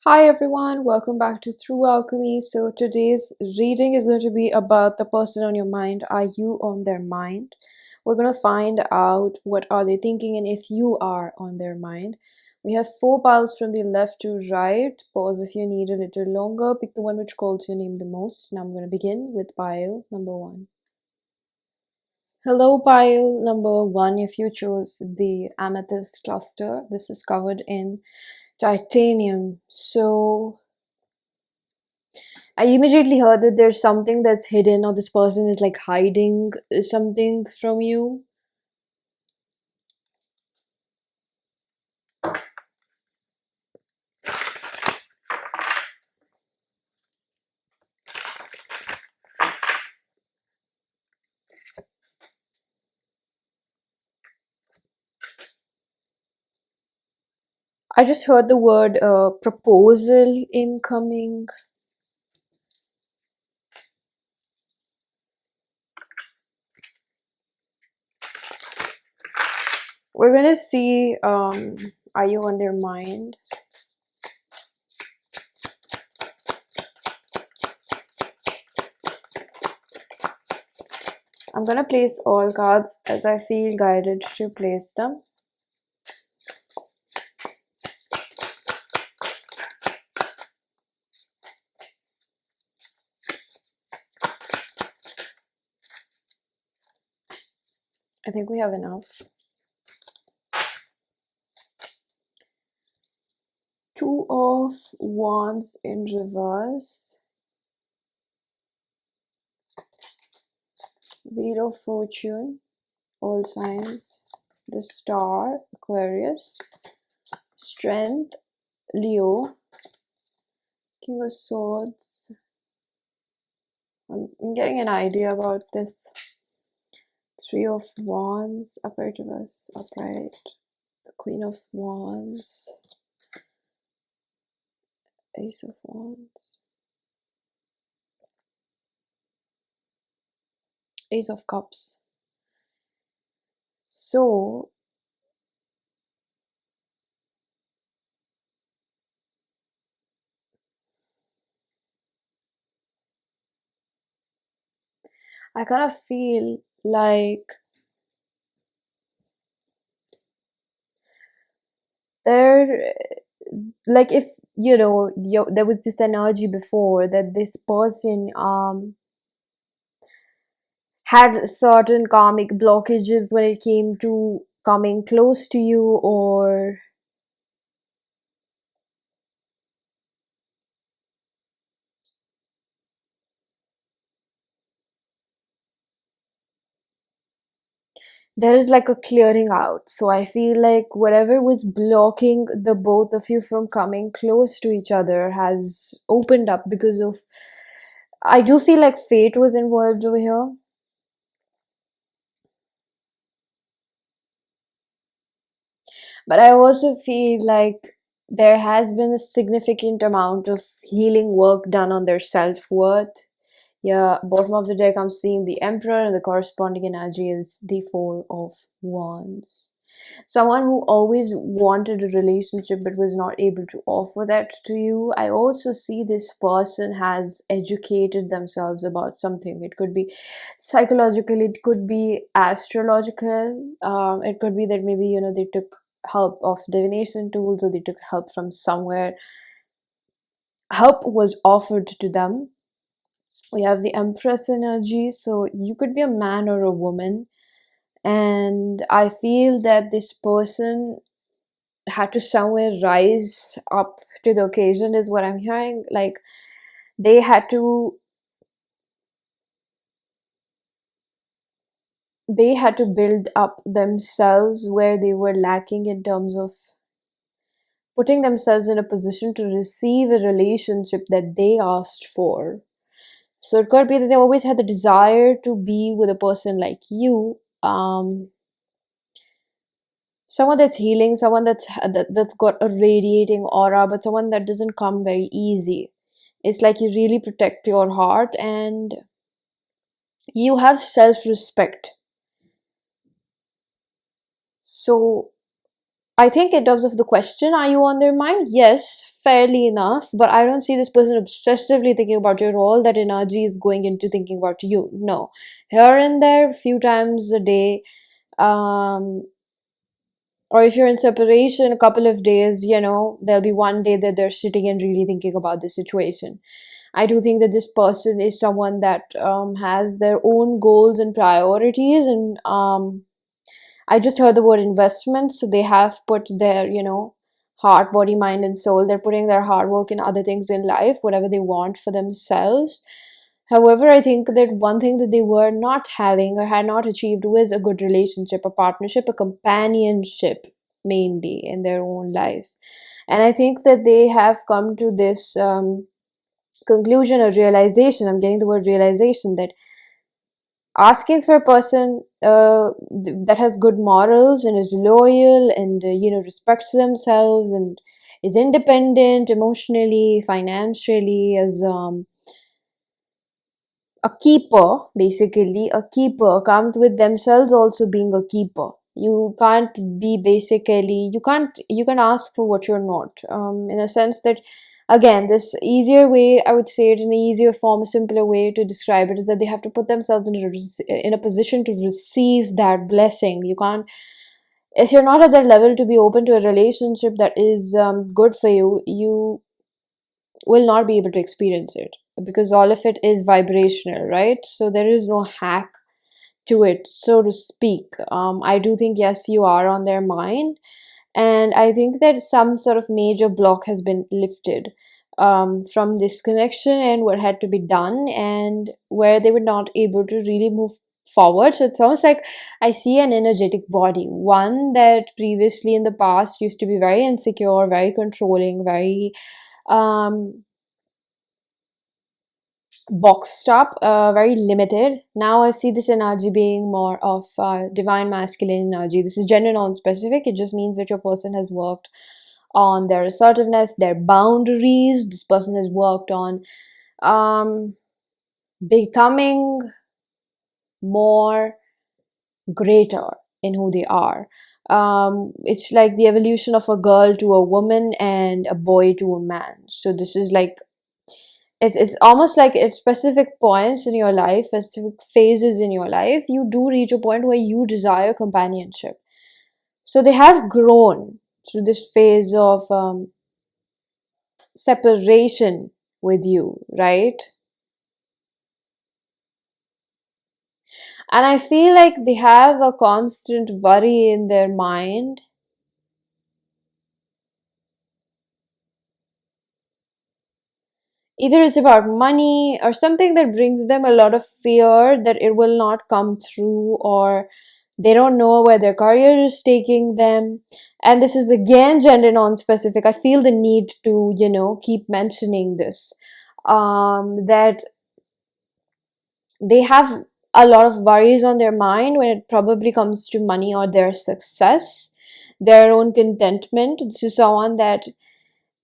Hi everyone, welcome back to Through Alchemy. So today's reading is going to be about the person on your mind. Are you on their mind? We're going to find out what are they thinking and if you are on their mind. We have 4 piles from the left to right. Pause if you need a little longer. Pick the one which calls your name the most. Now I'm going to begin with pile number 1. Hello, pile number 1. If you chose the Amethyst cluster, this is covered in titanium. So I immediately heard that there's something that's hidden, or this person is like hiding something from you. I just heard the word proposal incoming. We're gonna see, are you on their mind? I'm gonna place all cards as I feel guided to place them. I think we have enough. 2 of Wands in reverse. Wheel of Fortune, all signs. The Star, Aquarius. Strength, Leo. King of Swords. I'm getting an idea about this. 3 of Wands, upright reverse, upright. The Queen of Wands. Ace of Wands. Ace of Cups. So I kind of feel like there, like if there was this energy before that this person had certain karmic blockages when it came to coming close to you, or there is like a clearing out. So I feel like whatever was blocking the both of you from coming close to each other has opened up because of, I do feel like fate was involved over here. But I also feel like there has been a significant amount of healing work done on their self-worth. Yeah, bottom of the deck, I'm seeing the Emperor, and the corresponding energy is the 4 of Wands. Someone who always wanted a relationship but was not able to offer that to you. I also see this person has educated themselves about something. It could be psychological, it could be astrological, it could be that maybe, they took help of divination tools, or they took help from somewhere. Help was offered to them. We have the Empress energy, so you could be a man or a woman, and I feel that this person had to somewhere rise up to the occasion, is what I'm hearing. Like they had to build up themselves where they were lacking in terms of putting themselves in a position to receive a relationship that they asked for. So it could be that they always had the desire to be with a person like you, someone that's healing, someone that's got a radiating aura, but someone that doesn't come very easy. It's like you really protect your heart and you have self-respect. So I think in terms of the question, are you on their mind? Yes, fairly enough. But I don't see this person obsessively thinking about your role. That energy is going into thinking about you. No. Here and there, a few times a day. Um, or if you're in separation a couple of days, there'll be one day that they're sitting and really thinking about the situation. I do think that this person is someone that has their own goals and priorities, and I just heard the word investment. So they have put their, heart, body, mind, and soul. They're putting their hard work in other things in life, whatever they want for themselves. However, I think that one thing that they were not having or had not achieved was a good relationship, a partnership, a companionship, mainly in their own life. And I think that they have come to this conclusion or realization. I'm getting the word realization, that asking for a person that has good morals and is loyal and respects themselves and is independent emotionally, financially, as a keeper. Basically, a keeper comes with themselves also being a keeper. You can't be, basically, you can ask for what you're not, in a sense that, again, this easier way, I would say it in an easier form, a simpler way to describe it, is that they have to put themselves in a position to receive that blessing. You can't, if you're not at that level to be open to a relationship that is good for you, you will not be able to experience it, because all of it is vibrational, right? So there is no hack to it, so to speak. I do think, yes, you are on their mind, and I think that some sort of major block has been lifted from this connection and what had to be done, and where they were not able to really move forward. So it's almost like I see an energetic body, one that previously in the past used to be very insecure, very controlling, very um boxed up, very limited. Now I see this energy being more of divine masculine energy. This is gender non-specific. It just means that your person has worked on their assertiveness, their boundaries. This person has worked on um, becoming more greater in who they are. It's like the evolution of a girl to a woman and a boy to a man. So this is like, it's almost like at specific points in your life, specific phases in your life, you do reach a point where you desire companionship. So they have grown through this phase of separation with you, right? And I feel like they have a constant worry in their mind. Either it's about money or something that brings them a lot of fear that it will not come through, or they don't know where their career is taking them. And this is again gender non-specific. I feel the need to, keep mentioning this. That they have a lot of worries on their mind when it probably comes to money or their success, their own contentment. This is someone that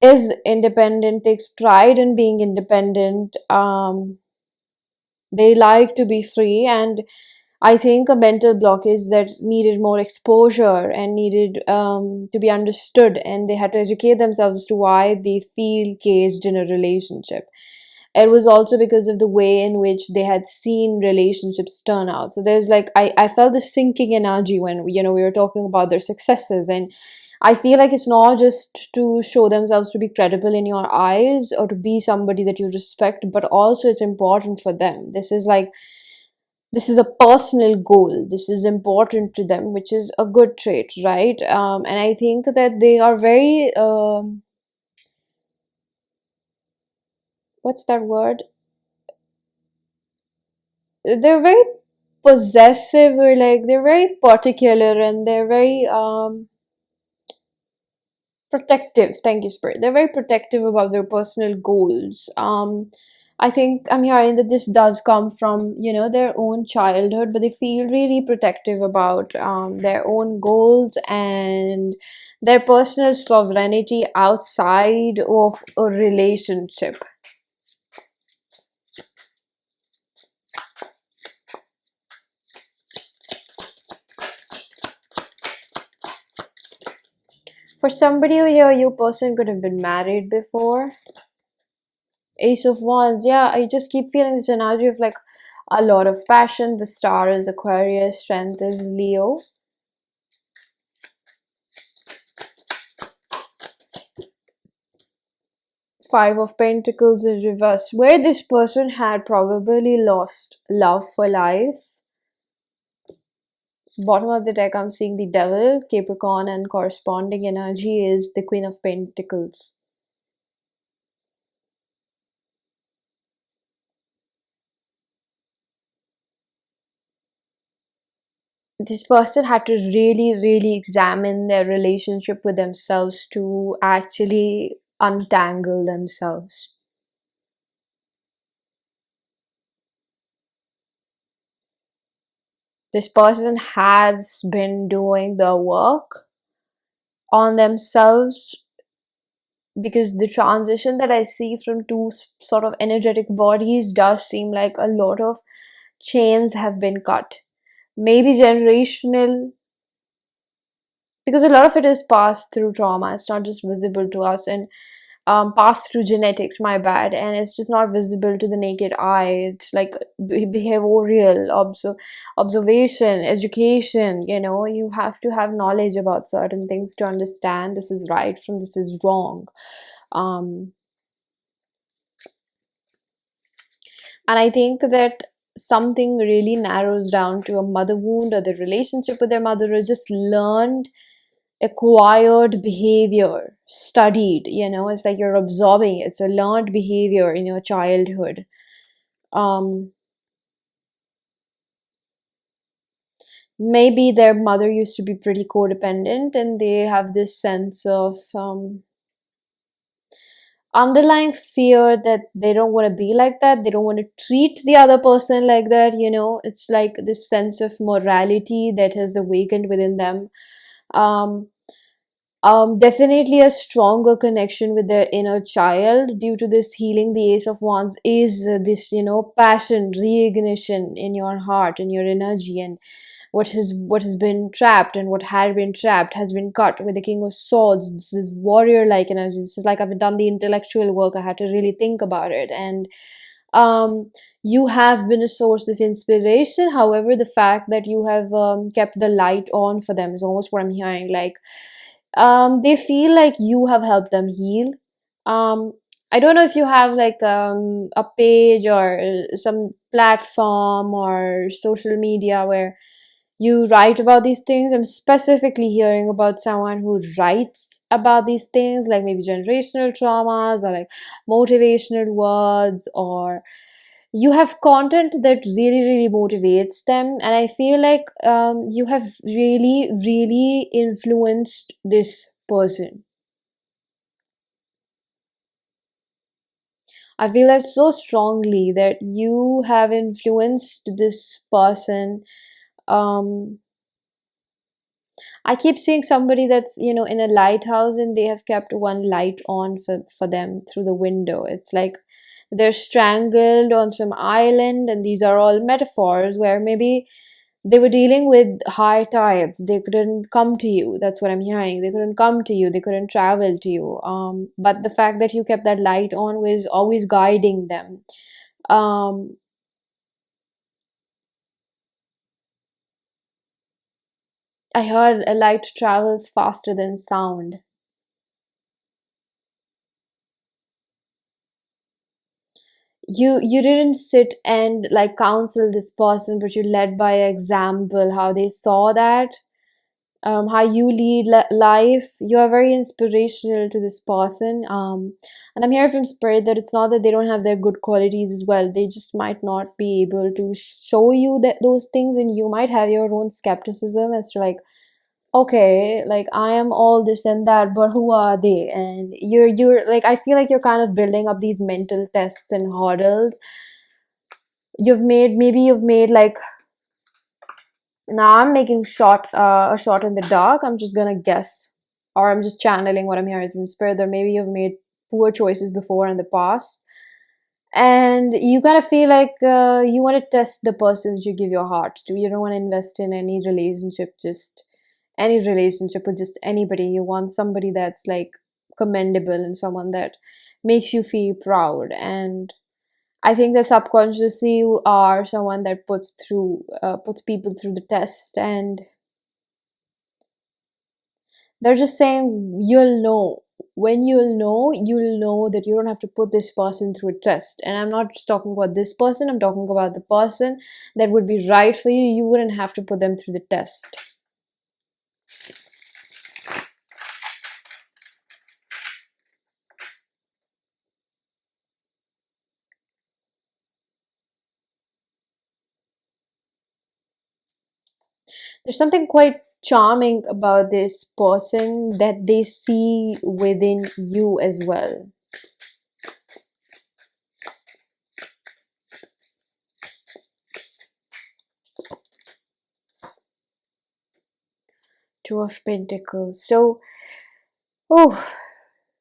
is independent, takes pride in being independent. They like to be free, and I think a mental block is that needed more exposure and needed to be understood, and they had to educate themselves as to why they feel caged in a relationship. It was also because of the way in which they had seen relationships turn out. So there's like, I felt the sinking energy when we were talking about their successes, and I feel like it's not just to show themselves to be credible in your eyes or to be somebody that you respect, but also it's important for them. This is a personal goal. This is important to them, which is a good trait, right? And I think that they are very what's that word? They're very possessive, or like they're very particular, and they're very protective. Thank you, Spirit. They're very protective about their personal goals. I think I'm hearing that this does come from their own childhood, but they feel really protective about their own goals and their personal sovereignty outside of a relationship. For somebody here, your person could have been married before. Ace of Wands, yeah, I just keep feeling this energy of like a lot of passion. The star is Aquarius, strength is Leo. Five of Pentacles in reverse, where this person had probably lost love for life. Bottom of the deck, I'm seeing the Devil, Capricorn, and corresponding energy is the Queen of Pentacles. This person had to really examine their relationship with themselves to actually untangle themselves. This person has been doing the work on themselves, because the transition that I see from two sort of energetic bodies does seem like a lot of chains have been cut. Maybe generational, because a lot of it is passed through trauma. It's not just visible to us, and passed through genetics, my bad, and it's just not visible to the naked eye. It's like behavioral observation, education. You have to have knowledge about certain things to understand this is right from this is wrong. um and I think that something really narrows down to a mother wound, or the relationship with their mother, or just learned acquired behavior, studied. It's like you're absorbing it. It's a learned behavior in your childhood. um Maybe their mother used to be pretty codependent, and they have this sense of underlying fear that they don't want to be like that. They don't want to treat the other person like that. It's like this sense of morality that has awakened within them. um Definitely a stronger connection with their inner child due to this healing. The Ace of Wands is this, passion, reignition in your heart and your energy, and what has been trapped and what had been trapped has been cut with the King of Swords. This is warrior like energy. This is like I've done the intellectual work. I had to really think about it, and um you have been a source of inspiration. However, the fact that you have kept the light on for them is almost what I'm hearing. Like, they feel like you have helped them heal. I don't know if you have like a page or some platform or social media where you write about these things. I'm specifically hearing about someone who writes about these things, like maybe generational traumas or like motivational words, or you have content that really motivates them. And I feel like you have really influenced this person. I feel that so strongly that you have influenced this person. um I keep seeing somebody that's, in a lighthouse, and they have kept one light on for them through the window. It's like they're strangled on some island, and these are all metaphors where maybe they were dealing with high tides. They couldn't come to you. That's what I'm hearing. They couldn't come to you. They couldn't travel to you. But the fact that you kept that light on was always guiding them. Um, I heard a light travels faster than sound. You didn't sit and like counsel this person, but you led by example. How they saw that, how you lead life. You are very inspirational to this person. And I'm hearing from spirit that it's not that they don't have their good qualities as well. They just might not be able to show you that those things, and you might have your own skepticism as to like, okay, like I am all this and that, but who are they? And you're like, I feel like you're kind of building up these mental tests and hurdles. Maybe you've made like, now I'm making a shot in the dark. I'm just gonna guess, or I'm just channeling what I'm hearing from spirit. That maybe you've made poor choices before in the past, and you kind of feel like you want to test the person that you give your heart to. You don't want to invest in any relationship just any relationship with just anybody. You want somebody that's like commendable and someone that makes you feel proud. And I think that subconsciously you are someone that puts people through the test, and they're just saying you'll know. When you'll know that you don't have to put this person through a test. And I'm not just talking about this person, I'm talking about the person that would be right for you. You wouldn't have to put them through the test. There's something quite charming about this person that they see within you as well. Two of Pentacles. So, oh,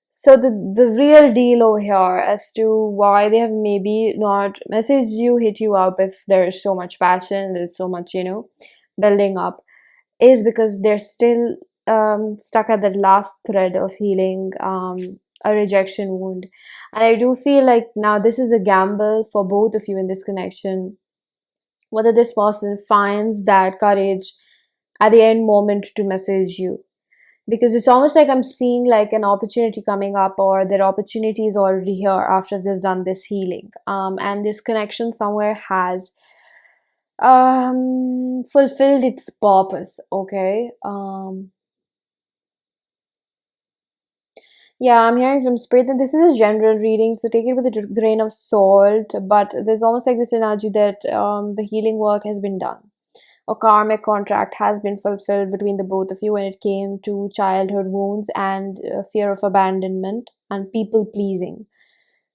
so the real deal over here as to why they have maybe not messaged you, hit you up if there is so much passion, there's so much, building up, is because they're still stuck at that last thread of healing a rejection wound. And I do feel like now this is a gamble for both of you in this connection, whether this person finds that courage at the end moment to message you, because it's almost like I'm seeing like an opportunity coming up, or their opportunity is already here after they've done this healing, and this connection somewhere has fulfilled its purpose. Okay. Yeah, I'm hearing from spirit that this is a general reading, so take it with a grain of salt, but there's almost like this energy that the healing work has been done. A karmic contract has been fulfilled between the both of you when it came to childhood wounds and fear of abandonment and people pleasing.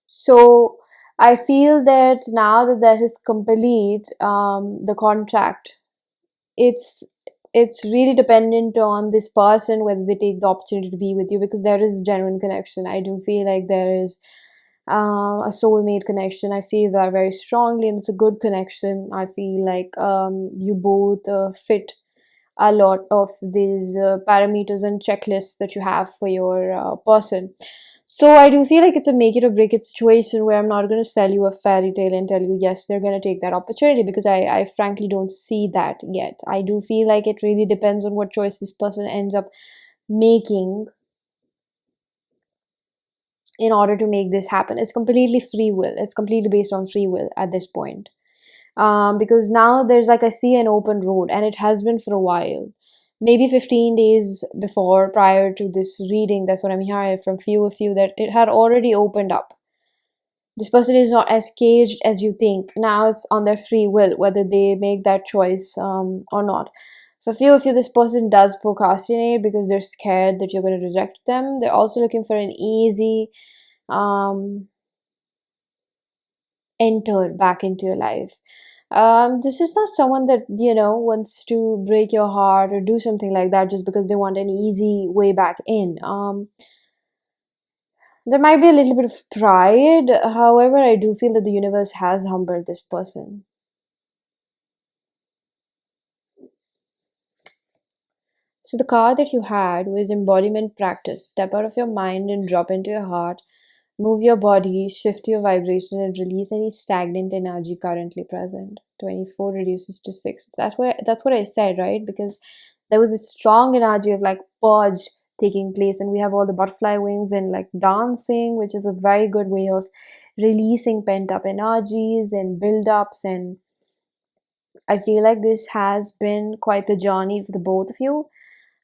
So I feel that now that that is complete, the contract, it's it's really dependent on this person whether they take the opportunity to be with you, because there is genuine connection. I do feel like there is a soulmate connection. I feel that very strongly, and it's a good connection. I feel like you both fit a lot of these parameters and checklists that you have for your person. So I do feel like it's a make it or break it situation, where I'm not going to sell you a fairy tale and tell you yes they're going to take that opportunity, because I frankly don't see that yet. I do feel like it really depends on what choice this person ends up making in order to make this happen. It's completely free will. It's completely based on free will at this point. Because now there's like I see an open road, and it has been for a while. Maybe 15 days before, prior to this reading, that's what I'm hearing from few of you, that it had already opened up. This person is not as caged as you think. Now it's on their free will whether they make that choice or not. For few of you, this person does procrastinate because they're scared that you're going to reject them. They're also looking for an easy enter back into your life. This is not someone that wants to break your heart or do something like that just because they want an easy way back in. There might be a little bit of pride. However, I do feel that the universe has humbled this person. So the card that you had was embodiment practice. Step out of your mind and drop into your heart. Move your body, shift your vibration, and release any stagnant energy currently present. 24 reduces to 6. That's what I said, right? Because there was a strong energy of like purge taking place, and we have all the butterfly wings and like dancing, which is a very good way of releasing pent up energies and build ups. And I feel like this has been quite the journey for the both of you,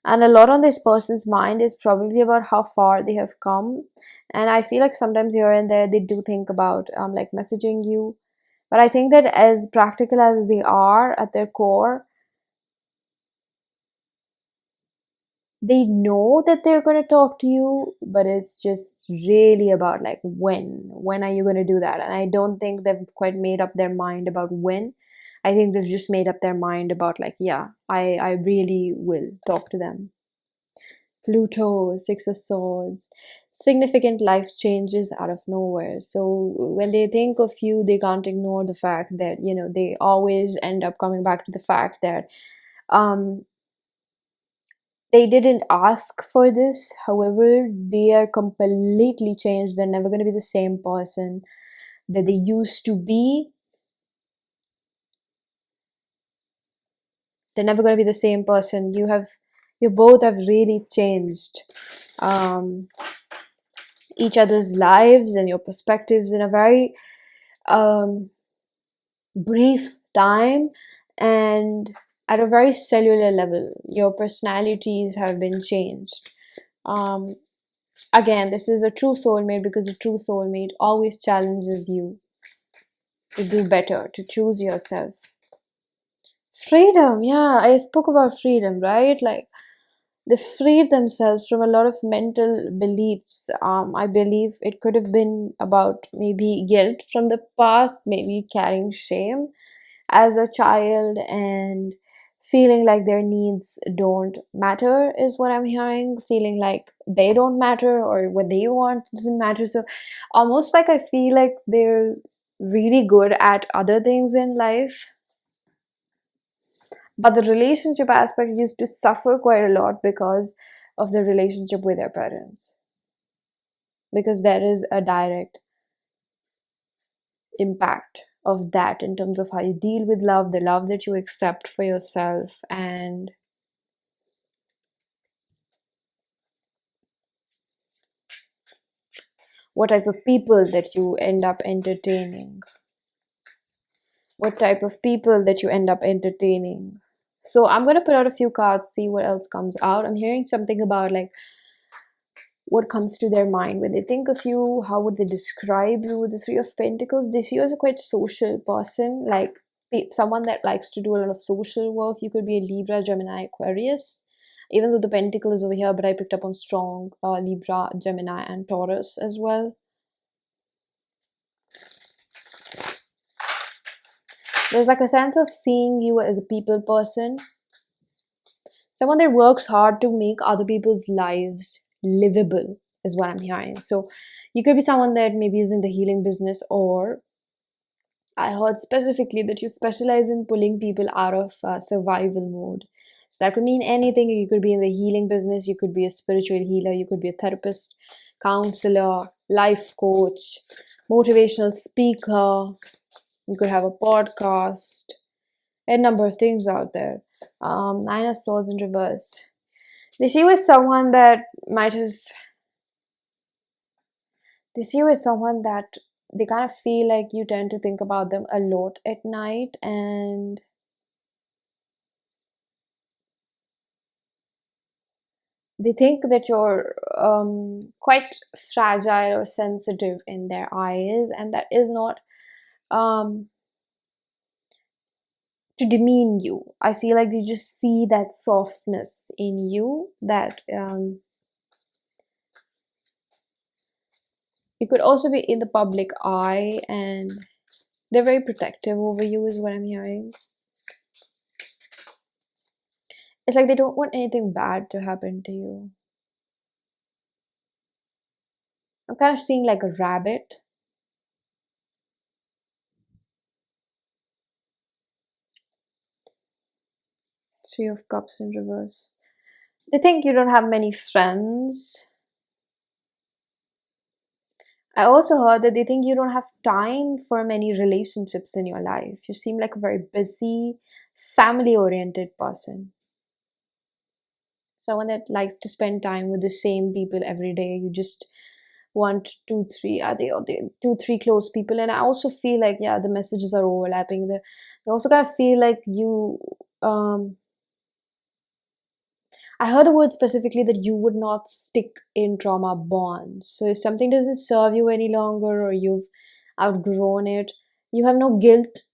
and a lot on this person's mind is probably about how far they have come. And I feel like sometimes here and there they do think about like messaging you, but I think that as practical as they are at their core, they know that they're going to talk to you, but it's just really about like when are you going to do that. And I don't think they've quite made up their mind about when. I think they've just made up their mind about like, yeah, I really will talk to them. Pluto, Six of Swords, significant life changes out of nowhere. So when they think of you, they can't ignore the fact that, they always end up coming back to the fact that they didn't ask for this. However, they are completely changed. They're never going to be the same person that they used to be. They're never going to be the same person. You both have really changed each other's lives and your perspectives in a very um, brief time, and at a very cellular level. Your personalities have been changed. Um, Again, this is a true soulmate, because a true soulmate always challenges you to do better, to choose yourself. Freedom, yeah, I spoke about freedom, right? Like, they freed themselves from a lot of mental beliefs. I believe it could have been about maybe guilt from the past, maybe carrying shame as a child, and feeling like their needs don't matter is what I'm hearing. Feeling like they don't matter, or what they want doesn't matter. So almost like I feel like they're really good at other things in life, but the relationship aspect used to suffer quite a lot because of the relationship with their parents, because there is a direct impact of that in terms of how you deal with love, the love that you accept for yourself, and what type of people that you end up entertaining. What type of people that you end up entertaining. So I'm going to put out a few cards, see what else comes out. I'm hearing something about like what comes to their mind when they think of you. How would they describe you? The Three of Pentacles, they see you as a quite social person, like someone that likes to do a lot of social work. You could be a Libra, Gemini, Aquarius, even though the pentacle is over here, but I picked up on strong Libra, Gemini, and Taurus as well. There's like a sense of seeing you as a people person, someone that works hard to make other people's lives livable, is what I'm hearing. So you could be someone that maybe is in the healing business, or I heard specifically that you specialize in pulling people out of survival mode. So that could mean anything. You could be in the healing business, you could be a spiritual healer, you could be a therapist, counselor, life coach, motivational speaker, you could have a podcast, a number of things out there. Nine of Swords in reverse. They see you as someone that might have. They see you as someone that they kind of feel like you tend to think about them a lot at night, and they think that you're quite fragile or sensitive in their eyes, and that is not um, to demean you. I feel like they just see that softness in you, that it could also be in the public eye, and they're very protective over you, is what I'm hearing. It's like they don't want anything bad to happen to you. I'm kind of seeing like a rabbit. Three of Cups in reverse. They think you don't have many friends. I also heard that they think you don't have time for many relationships in your life. You seem like a very busy, family oriented person. Someone that likes to spend time with the same people every day. You just want two, three, are they two, three close people. And I also feel like, yeah, the messages are overlapping. They also kind of feel like you, I heard the word specifically that you would not stick in trauma bonds. So if something doesn't serve you any longer, or you've outgrown it, you have no guilt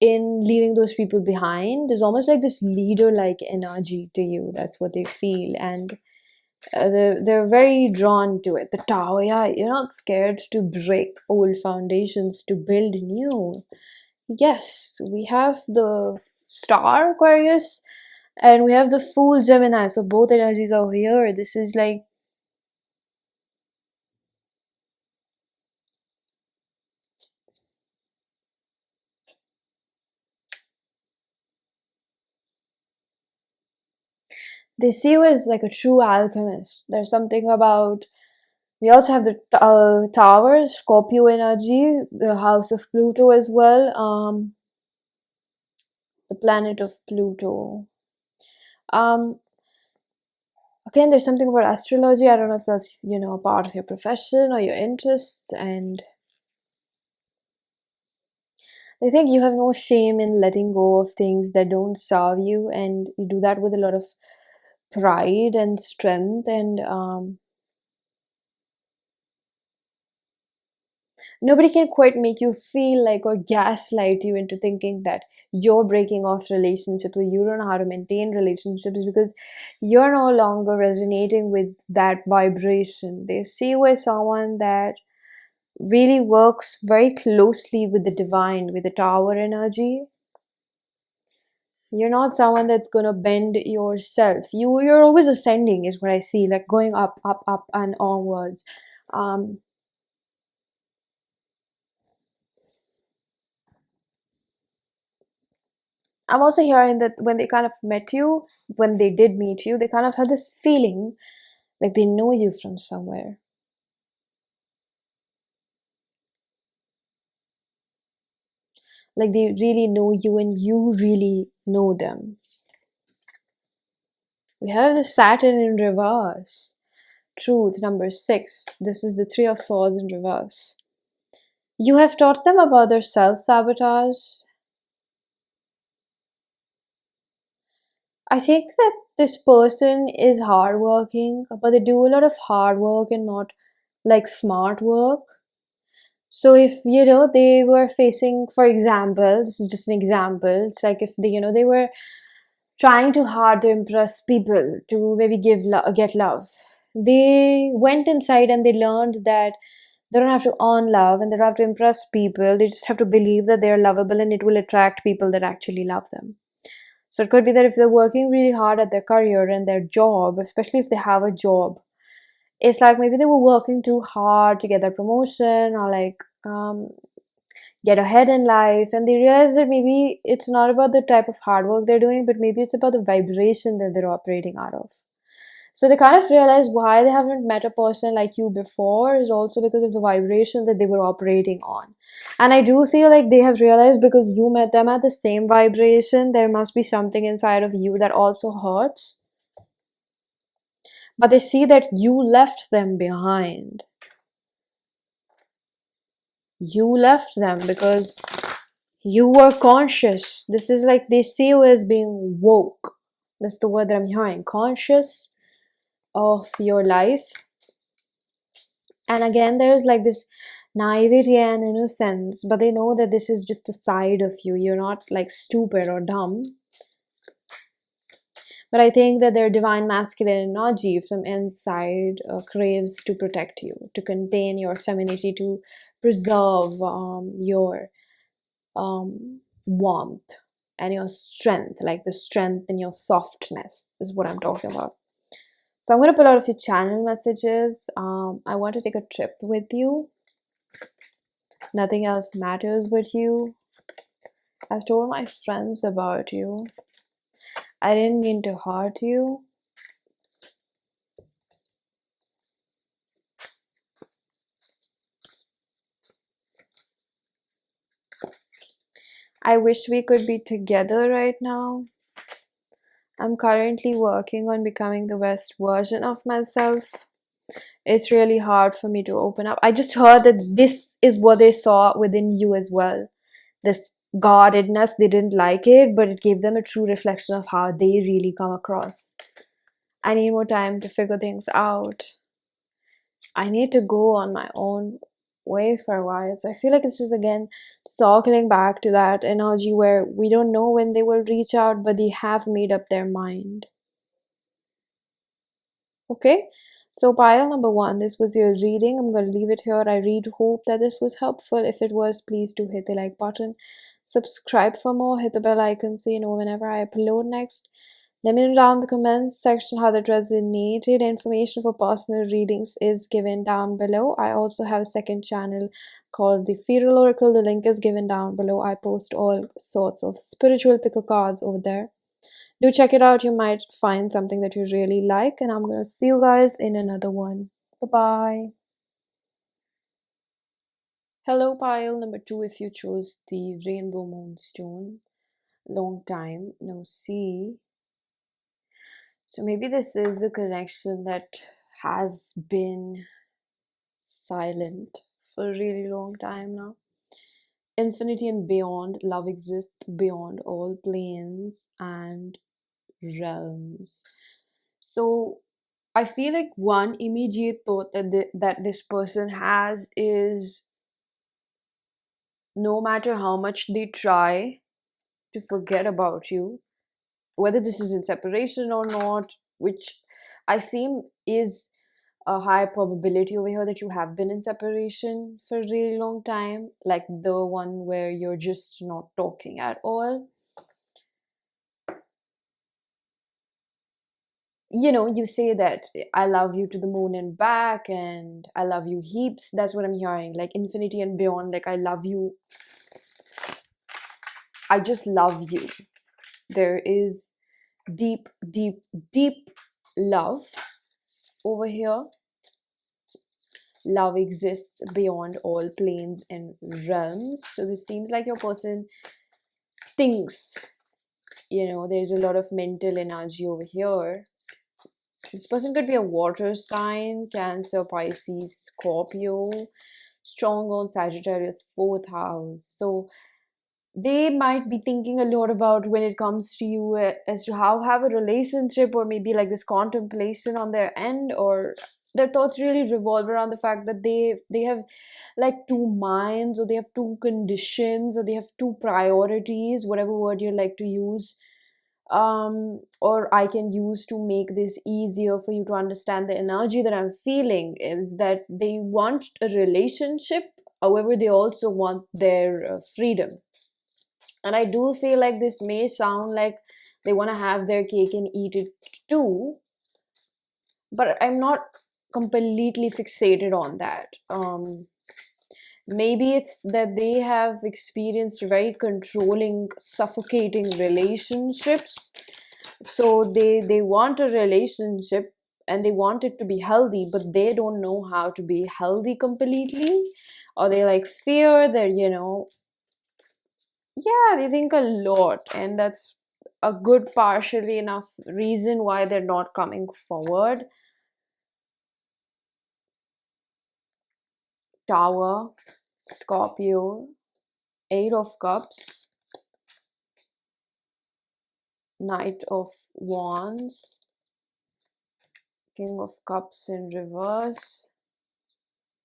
in leaving those people behind. There's almost like this leader like energy to you. That's what they feel. And they're very drawn to it. The Tower, yeah, you're not scared to break old foundations to build new. Yes, we have the Star Aquarius, and we have the Fool Gemini. So both energies are here. This is like, They see you as like a true alchemist. There's something about. We also have the tower, Scorpio energy, the house of Pluto as well. The planet of Pluto. Um, Again, there's something about astrology. I don't know if that's a part of your profession or your interests, and I think you have no shame in letting go of things that don't serve you, and you do that with a lot of pride and strength. And nobody can quite make you feel like or gaslight you into thinking that you're breaking off relationships or you don't know how to maintain relationships because you're no longer resonating with that vibration. They see you as someone that really works very closely with the divine, with the tower energy. You're not someone that's gonna bend yourself. You're always ascending, is what I see, like going up, up, up, and onwards. Um, I'm also hearing that when they kind of met you, when they did meet you, they kind of had this feeling like they know you from somewhere. Like they really know you and you really know them. We have the Saturn in reverse. Truth, number 6. This is the Three of Swords in reverse. You have taught them about their self-sabotage. I think that this person is hardworking, but they do a lot of hard work and not like smart work. So if they were facing, for example, this is just an example. It's like if they were trying too hard to impress people to maybe get love. They went inside and they learned that they don't have to earn love and they don't have to impress people. They just have to believe that they're lovable and it will attract people that actually love them. So it could be that if they're working really hard at their career and their job, especially if they have a job, it's like maybe they were working too hard to get their promotion or like get ahead in life, and they realize that maybe it's not about the type of hard work they're doing, but maybe it's about the vibration that they're operating out of. So they kind of realize why they haven't met a person like you before is also because of the vibration that they were operating on. And I do feel like they have realized because you met them at the same vibration, there must be something inside of you that also hurts. But they see that you left them behind. You left them because you were conscious. This is like they see you as being woke. That's the word that I'm hearing. Conscious of your life. And again, there's like this naivety and innocence, but they know that this is just a side of you. You're not like stupid or dumb. But I think that their divine masculine energy from inside craves to protect you, to contain your femininity, to preserve your warmth and your strength, like the strength in your softness is what I'm talking about. So I'm going to pull out a few channel messages. I want to take a trip with you. Nothing else matters but you. I've told my friends about you. I didn't mean to hurt you. I wish we could be together right now. I'm currently working on becoming the best version of myself. It's really hard for me to open up. I just heard that this is what they saw within you as well. This guardedness, they didn't like it, but it gave them a true reflection of how they really come across. I need more time to figure things out. I need to go on my own way for a while. So I feel like it's just again circling back to that energy where we don't know when they will reach out, but they have made up their mind. Okay, so pile number 1, this was your reading. I'm going to leave it here. I really hope that this was helpful. If it was, please do hit the like button. Subscribe for more. Hit the bell icon so you know whenever I upload next. Let me know down in the comments section how that resonated. Information for personal readings is given down below. I also have a second channel called the Ethereal Oracle. The link is given down below. I post all sorts of spiritual picker cards over there. Do check it out. You might find something that you really like. And I'm going to see you guys in another one. Bye bye. Hello, pile number 2. If you chose the Rainbow Moonstone, long time no see. So maybe this is a connection that has been silent for a really long time now. Infinity and beyond, love exists beyond all planes and realms. So I feel like one immediate thought that that this person has is, no matter how much they try to forget about you, whether this is in separation or not, which I seem is a high probability over here that you have been in separation for a really long time, like the one where you're just not talking at all. You know, you say that I love you to the moon and back, and I love you heaps. That's what I'm hearing, like infinity and beyond. Like, I love you. I just love you. There is deep, deep, deep love over here. Love exists beyond all planes and realms. So this seems like your person thinks, there's a lot of mental energy over here. This person could be a water sign, Cancer, Pisces, Scorpio, strong on Sagittarius, fourth house. So they might be thinking a lot about, when it comes to you, as to how have a relationship, or maybe like this contemplation on their end, or their thoughts really revolve around the fact that they have like two minds, or they have two conditions, or they have two priorities, whatever word you like to use, or I can use to make this easier for you to understand the energy that I'm feeling, is that they want a relationship, however they also want their freedom. And I do feel like this may sound like they want to have their cake and eat it too, but I'm not completely fixated on that. Maybe it's that they have experienced very controlling, suffocating relationships. So they want a relationship and they want it to be healthy, but they don't know how to be healthy completely. Or they like fear that, yeah, they think a lot, and that's a good partially enough reason why they're not coming forward. Tower, Scorpio, Eight of Cups, Knight of Wands, King of Cups in reverse,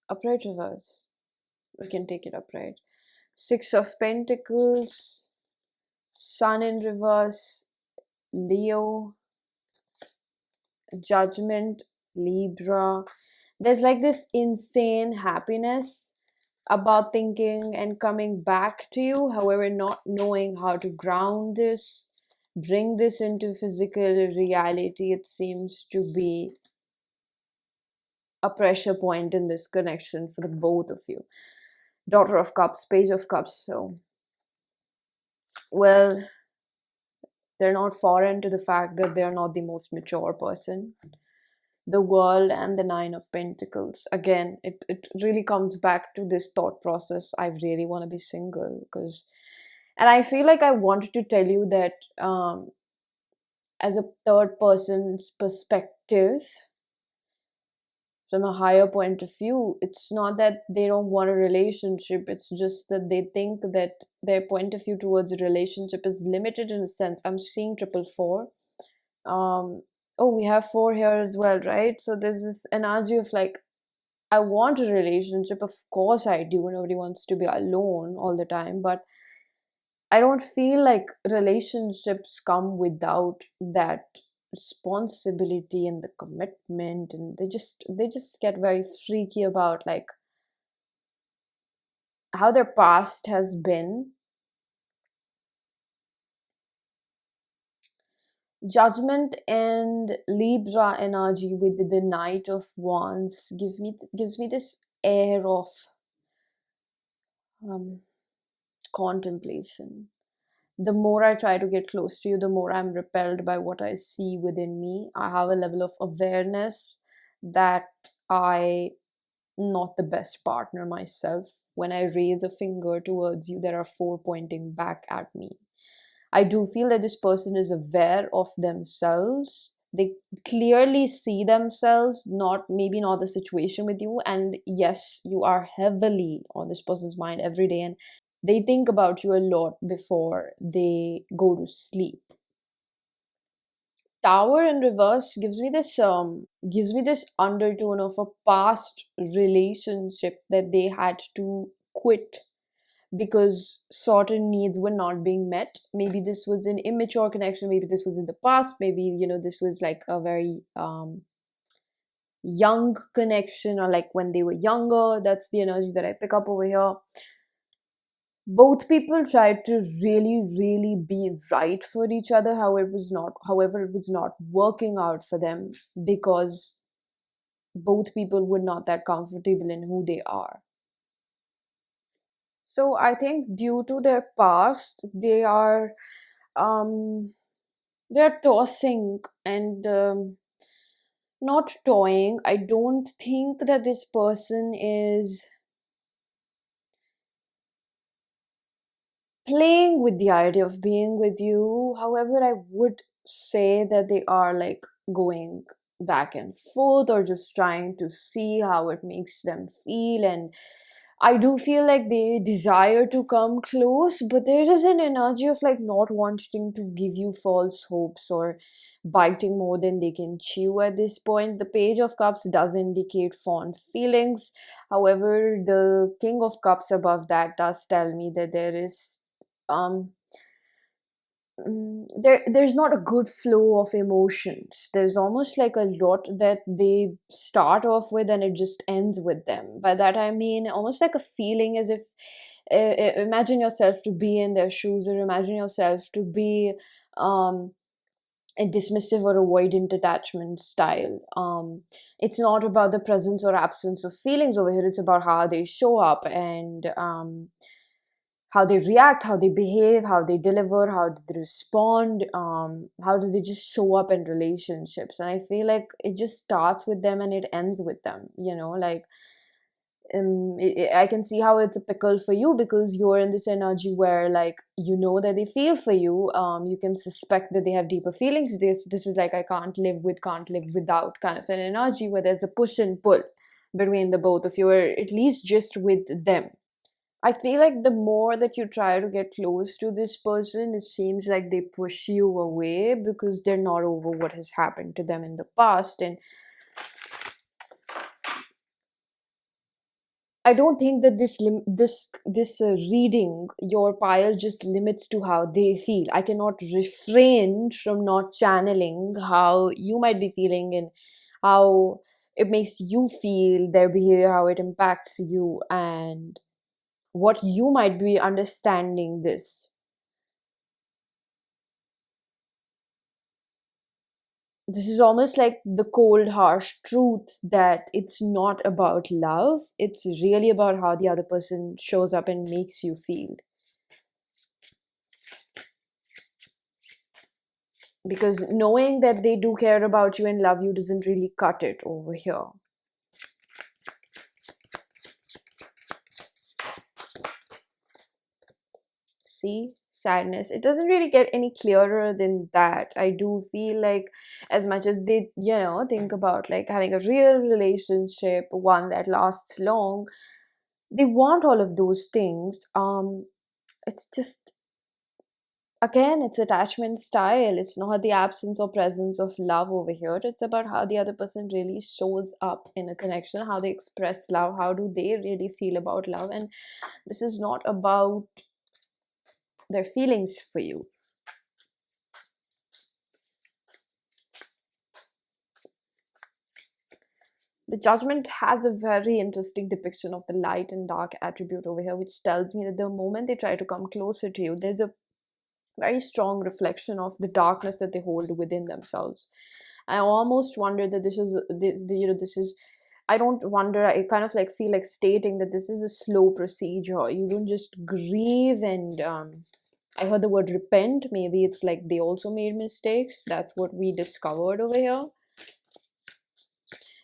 upright reverse. We can take it upright. Six of Pentacles, Sun in reverse, Leo, Judgment, Libra. There's like this insane happiness about thinking and coming back to you, however, not knowing how to ground this, bring this into physical reality. It seems to be a pressure point in this connection for the both of you. Daughter of Cups, Page of Cups. So, well, they're not foreign to the fact that they're not the most mature person. The World and the Nine of Pentacles. Again, it really comes back to this thought process. I really want to be single, because, and I feel like I wanted to tell you that, as a third person's perspective, from a higher point of view, it's not that they don't want a relationship, it's just that they think that their point of view towards a relationship is limited in a sense. I'm seeing triple four. Oh, we have four here as well, right? So there's this energy of like, I want a relationship, of course I do. Nobody wants to be alone all the time, but I don't feel like relationships come without that responsibility and the commitment, and they just get very freaky about like how their past has been. Judgment and Libra energy with the Knight of Wands gives me this air of contemplation. the more I try to get close to you, the more I'm repelled by what I see within me. I have a level of awareness that I not the best partner myself. When I raise a finger towards you, there are four pointing back at me. I do feel that this person is aware of themselves. They clearly see themselves, not maybe not the situation with you. And yes, you are heavily on this person's mind every day, and they think about you a lot before they go to sleep. Tower in reverse gives me this undertone of a past relationship that they had to quit because certain needs were not being met. Maybe this was an immature connection, maybe this was in the past, maybe this was like a very young connection, or like when they were younger. That's the energy that I pick up over here. Both people tried to really be right for each other, however it was not working out for them because both people were not that comfortable in who they are. So I think due to their past, um they're tossing and not toying. I don't think that this person is playing with the idea of being with you. However, I would say that they are like going back and forth or just trying to see how it makes them feel. And I do feel like they desire to come close, but there is an energy of like not wanting to give you false hopes or biting more than they can chew at this point. The Page of Cups does indicate fond feelings. However, the King of Cups above that does tell me that there is um there's not a good flow of emotions. There's almost like a lot that they start off with and it just ends with them. By that I mean almost like a feeling as if imagine yourself to be in their shoes, or imagine yourself to be um a dismissive or avoidant attachment style. It's not about the presence or absence of feelings over here, it's about how they show up and how they react, how they behave, how they deliver, how they respond, how do they just show up in relationships. And I feel like it just starts with them and it ends with them, like I can see how it's a pickle for you because you're in this energy where like that they feel for you. You can suspect that they have deeper feelings. This is like I can't live without kind of an energy where there's a push and pull between the both of you, or at least just with them. I feel like the more that you try to get close to this person, it seems like they push you away because they're not over what has happened to them in the past. And I don't think that this reading your pile just limits to how they feel. I cannot refrain from not channeling how you might be feeling and how it makes you feel, their behavior, how it impacts you, and what you might be understanding this. This is almost like the cold, harsh truth that it's not about love, it's really about how the other person shows up and makes you feel. Because knowing that they do care about you and love you doesn't really cut it over here. See, sadness, it doesn't really get any clearer than that. I do feel like as much as they think about like having a real relationship, one that lasts long, they want all of those things. It's just, again, it's attachment style. It's not the absence or presence of love over here. It's about how the other person really shows up in a connection, how they express love, how do they really feel about love. And this is not about their feelings for you. The Judgment has a very interesting depiction of the light and dark attribute over here, which tells me that the moment they try to come closer to you, there's a very strong reflection of the darkness that they hold within themselves. I almost wonder that this is, I don't wonder, I kind of like feel like stating that this is a slow procedure. You don't just grieve and I heard the word repent. Maybe it's like they also made mistakes. That's what we discovered over here.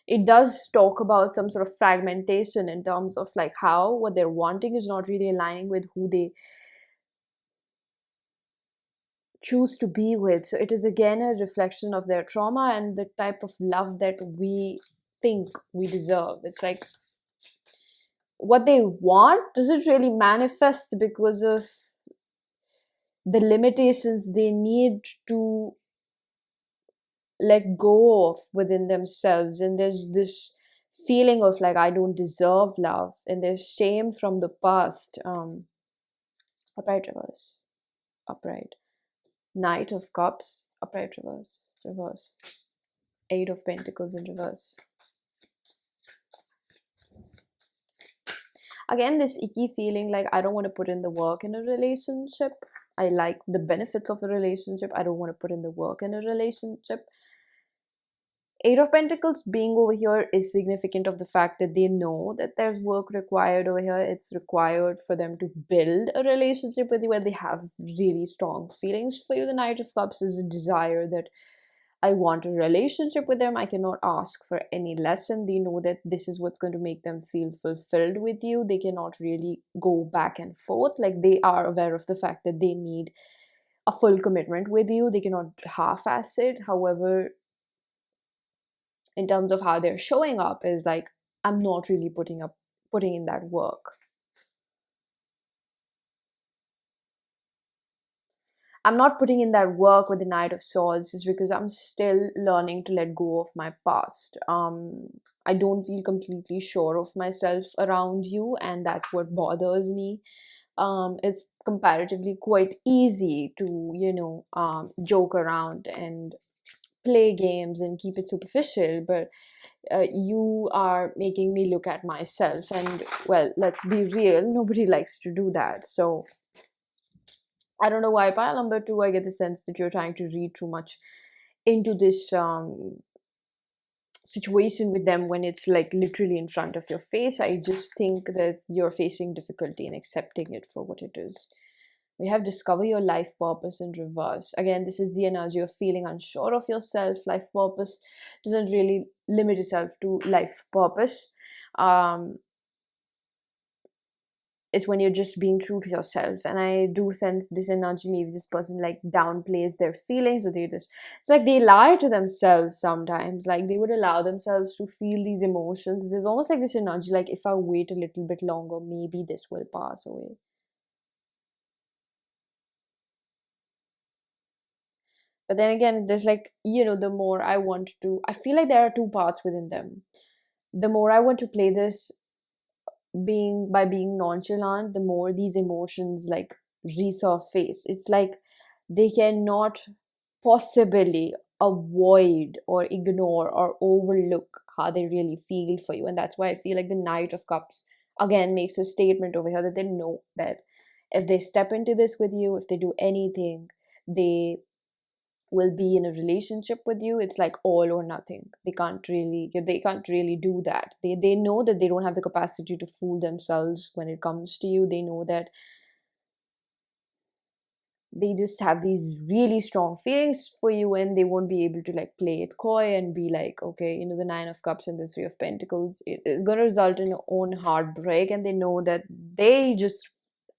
It does talk about some sort of fragmentation in terms of like how what they're wanting is not really aligning with who they choose to be with. So it is again a reflection of their trauma and the type of love that we think we deserve. It's like what they want doesn't really manifest because of the limitations they need to let go of within themselves. And there's this feeling of like I don't deserve love, and there's shame from the past. Upright reverse, upright, Knight of Cups, upright reverse, reverse, Eight of Pentacles in reverse. Again, this icky feeling like I don't want to put in the work in a relationship. I like the benefits of a relationship. I don't want to put in the work in a relationship. Eight of Pentacles being over here is significant of the fact that they know that there's work required over here. It's required for them to build a relationship with you where they have really strong feelings for you. The Knight of Cups is a desire that I want a relationship with them. I cannot ask for any less, and they know that this is what's going to make them feel fulfilled with you. They cannot really go back and forth. Like they are aware of the fact that they need a full commitment with you. They cannot half-ass it. However, in terms of how they're showing up is like, I'm not really putting in that work. I'm not putting in that work with the Knight of Swords is because I'm still learning to let go of my past. I don't feel completely sure of myself around you, and that's what bothers me. It's comparatively quite easy to, joke around and play games and keep it superficial, but you are making me look at myself, and well, let's be real, nobody likes to do that. So I don't know why pile number two, I get the sense that you're trying to read too much into this situation with them when it's like literally in front of your face. I just think that you're facing difficulty in accepting it for what it is. We have discover your life purpose in reverse. Again, this is the energy of feeling unsure of yourself. Life purpose doesn't really limit itself to life purpose. It's when you're just being true to yourself. And I do sense this energy, maybe this person like downplays their feelings, or they just, it's like they lie to themselves sometimes. Like they would allow themselves to feel these emotions. There's almost like this energy, like if I wait a little bit longer, maybe this will pass away. But then again, there's like, the more I want to, I feel like there are two parts within them. The more I want to play this being nonchalant, the more these emotions like resurface. It's like they cannot possibly avoid or ignore or overlook how they really feel for you. And that's why I feel like the Knight of Cups again makes a statement over here that they know that if they step into this with you, if they do anything, they will be in a relationship with you. It's like all or nothing. They can't really do that. They know that they don't have the capacity to fool themselves when it comes to you. They know that they just have these really strong feelings for you, and they won't be able to like play it coy and be like, okay, the Nine of Cups and the Three of Pentacles, it is going to result in your own heartbreak. And they know that they just,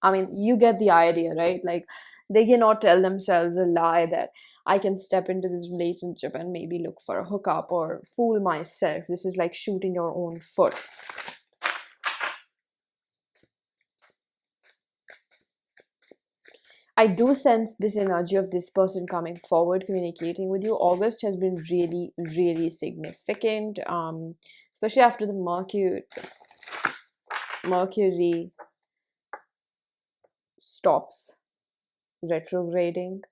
I mean, you get the idea, right? Like they cannot tell themselves a lie that I can step into this relationship and maybe look for a hookup or fool myself. This is like shooting your own foot. I do sense this energy of this person coming forward, communicating with you. August has been really, really significant, especially after the Mercury stops retrograding.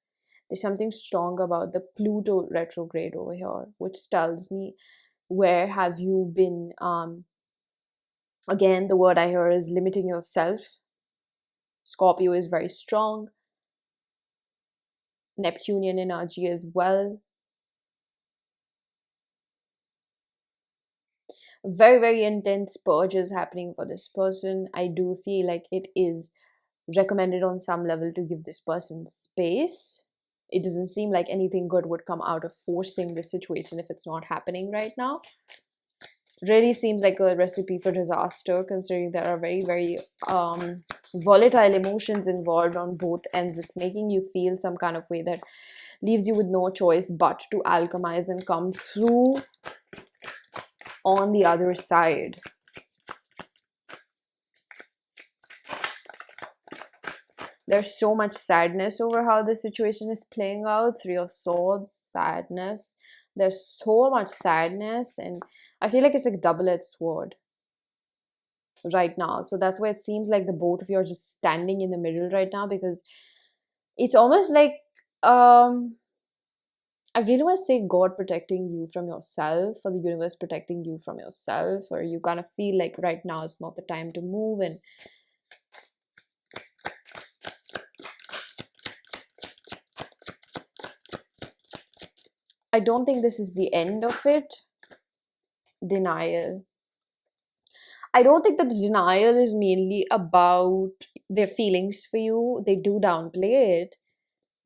There's something strong about the Pluto retrograde over here, which tells me, where have you been? Again, the word I hear is limiting yourself. Scorpio is very strong. Neptunian energy as well. Very, very intense purges happening for this person. I do feel like it is recommended on some level to give this person space. It doesn't seem like anything good would come out of forcing this situation if it's not happening right now. Really seems like a recipe for disaster, considering there are very, very volatile emotions involved on both ends. It's making you feel some kind of way that leaves you with no choice but to alchemize and come through on the other side. There's so much sadness over how the situation is playing out. Three of Swords, sadness. There's so much sadness, and I feel like it's like a double-edged sword right now. So that's why it seems like the both of you are just standing in the middle right now, because it's almost like I really want to say God protecting you from yourself, or the universe protecting you from yourself, or you kind of feel like right now is not the time to move. And I don't think this is the end of it. Denial. I don't think that the denial is mainly about their feelings for you. They do downplay it,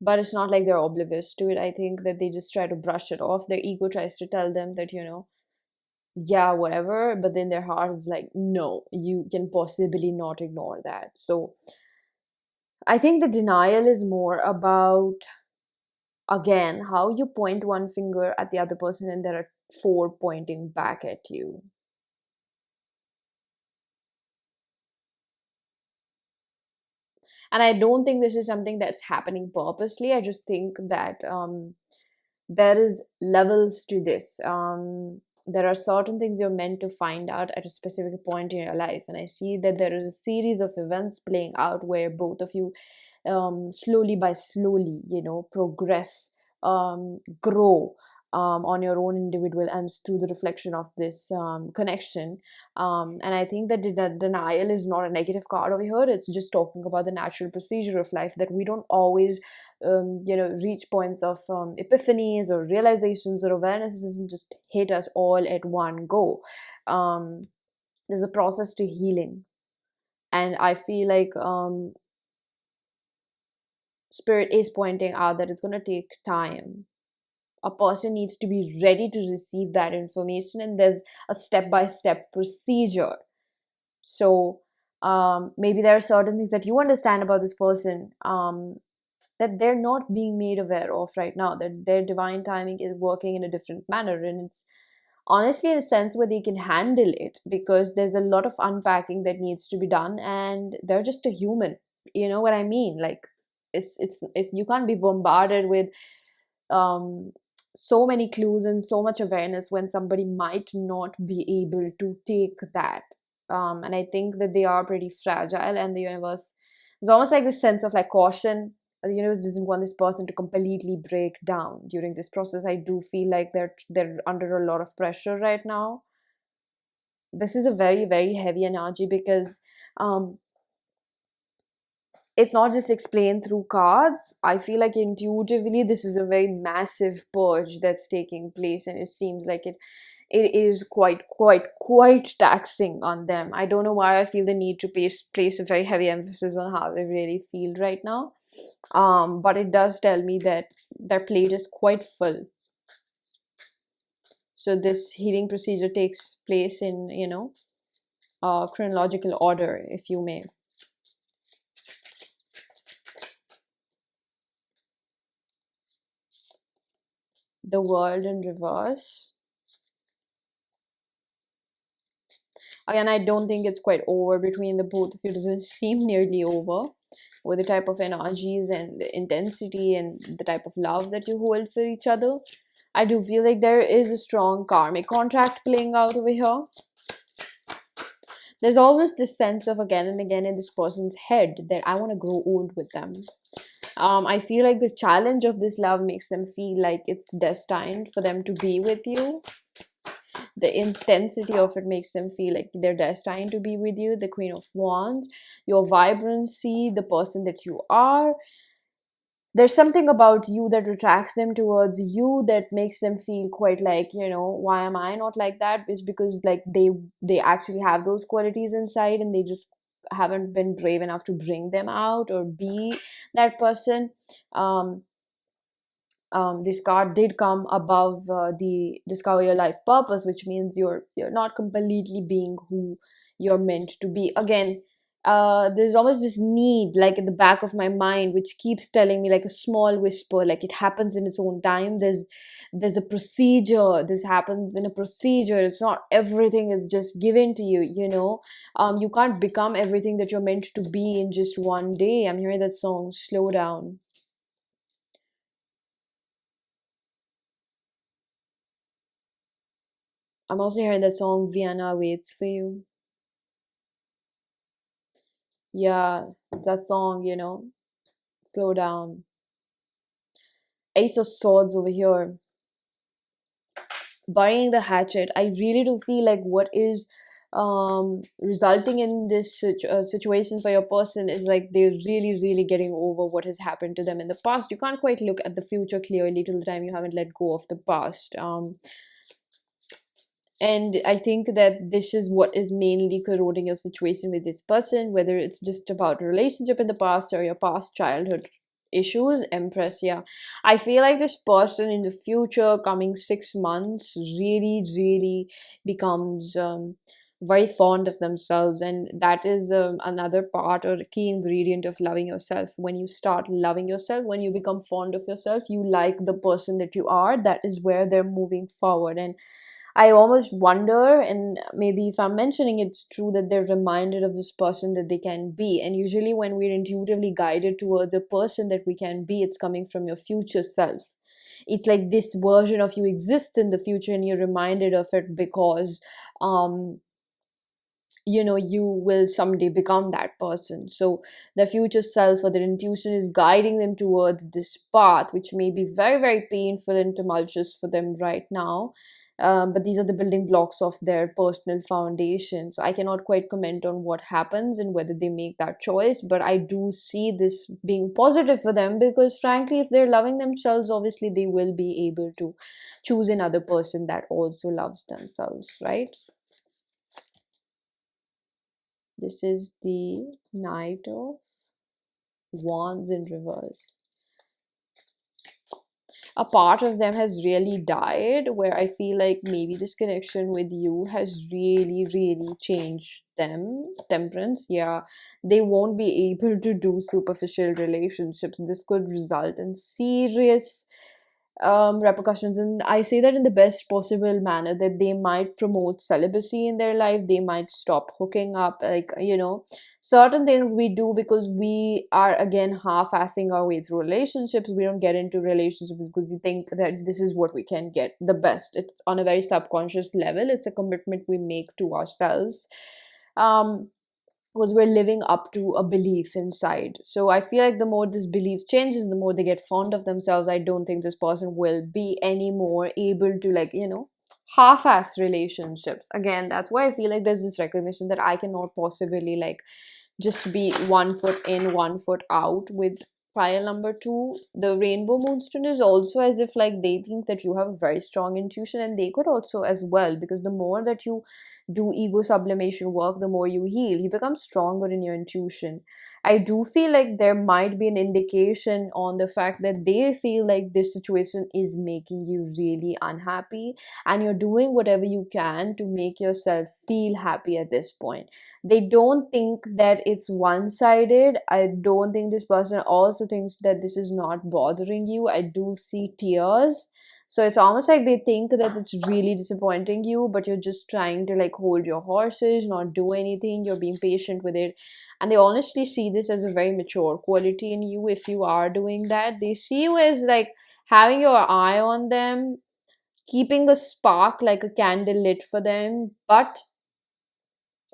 but it's not like they're oblivious to it. I think that they just try to brush it off. Their ego tries to tell them that, yeah, whatever, but then their heart is like, no, you can possibly not ignore that. So I think the denial is more about, again, how you point one finger at the other person and there are four pointing back at you. And I don't think this is something that's happening purposely. I just think that there is levels to this. There are certain things you're meant to find out at a specific point in your life. And I see that there is a series of events playing out where both of you slowly by slowly, progress, grow on your own individual and through the reflection of this connection. And I think that denial is not a negative card over here. It's just talking about the natural procedure of life, that we don't always reach points of epiphanies or realizations, or awareness doesn't just hit us all at one go. There's a process to healing, and I feel like spirit is pointing out that it's going to take time. A person needs to be ready to receive that information, and there's a step-by-step procedure. So maybe there are certain things that you understand about this person that they're not being made aware of right now, that their divine timing is working in a different manner, and it's honestly in a sense where they can handle it, because there's a lot of unpacking that needs to be done, and they're just a human. You know what I mean? Like, it's if you can't be bombarded with so many clues and so much awareness when somebody might not be able to take that. And I think that they are pretty fragile, and the universe, it's almost like this sense of like caution. The universe doesn't want this person to completely break down during this process. I do feel like they're under a lot of pressure right now. This is a very, very heavy energy, because it's not just explained through cards. I feel like intuitively this is a very massive purge that's taking place, and it seems like it is quite taxing on them. I don't know why I feel the need to place a very heavy emphasis on how they really feel right now. But it does tell me that their plate is quite full. So this healing procedure takes place in, chronological order, if you may. The World in reverse. Again, I don't think it's quite over between the both of you. It doesn't seem nearly over with the type of energies and the intensity and the type of love that you hold for each other. I do feel like there is a strong karmic contract playing out over here. There's always this sense of again and again in this person's head that I want to grow old with them. I feel like the challenge of this love makes them feel like it's destined for them to be with you. The intensity of it makes them feel like they're destined to be with you. The Queen of Wands, your vibrancy, the person that you are. There's something about you that attracts them towards you, that makes them feel quite like, why am I not like that? It's because like they actually have those qualities inside, and they just haven't been brave enough to bring them out or be that person. um this card did come above the discover your life purpose, which means you're not completely being who you're meant to be. Again, there's almost this need like at the back of my mind which keeps telling me, like a small whisper, like it happens in its own time. There's a procedure. This happens in a procedure. It's not everything is just given to you, you know. You can't become everything that you're meant to be in just one day. I'm hearing that song, Slow Down. I'm also hearing that song, Vienna Waits for You. Yeah, it's that song, you know. Slow down. Ace of Swords over here. Burying the hatchet. I really do feel like what is resulting in this situation for your person is like they're really getting over what has happened to them in the past. You can't quite look at the future clearly till the time you haven't let go of the past. And I think that this is what is mainly corroding your situation with this person, whether it's just about a relationship in the past or your past childhood issues. Empress, yeah. I feel like this person in the future, coming 6 months, really becomes very fond of themselves. And that is another part or a key ingredient of loving yourself. When you start loving yourself, when you become fond of yourself, you like the person that you are. That is where they're moving forward. And I almost wonder, and maybe if I'm mentioning it's true, that they're reminded of this person that they can be. And usually, when we're intuitively guided towards a person that we can be, it's coming from your future self. It's like this version of you exists in the future, and you're reminded of it because um, you know you will someday become that person. So the future self or their intuition is guiding them towards this path, which may be very painful and tumultuous for them right now. But these are the building blocks of their personal foundation. So I cannot quite comment on what happens and whether they make that choice, but I do see this being positive for them, because frankly, if they're loving themselves, obviously they will be able to choose another person that also loves themselves, right? This is the Knight of Wands in reverse. A part of them has really died, where I feel like maybe this connection with you has really changed them. Temperance, yeah. They won't be able to do superficial relationships. This could result in serious repercussions, and I say that in the best possible manner, that they might promote celibacy in their life. They might stop hooking up, like, you know, certain things we do because we are again half-assing our way through relationships. We don't get into relationships because we think that this is what we can get the best. It's on a very subconscious level. It's a commitment we make to ourselves. um because we're living up to a belief inside. So I feel like the more this belief changes, the more they get fond of themselves. I don't think this person will be anymore able to, like, you know, half-ass relationships. Again, that's why I feel like there's this recognition that I cannot possibly like just be 1 foot in, 1 foot out with pile number two. The rainbow moonstone is also as if like they think that you have a very strong intuition, and they could also as well, because the more that you do ego sublimation work, the more you heal, you become stronger in your intuition. I do feel like there might be an indication on the fact that they feel like this situation is making you really unhappy, and you're doing whatever you can to make yourself feel happy at this point. They don't think that it's one-sided. I don't think this person also thinks that this is not bothering you. I do see tears. So it's almost like they think that it's really disappointing you, but you're just trying to like hold your horses, not do anything. You're being patient with it. And they honestly see this as a very mature quality in you. If you are doing that, they see you as like having your eye on them, keeping a spark like a candle lit for them, but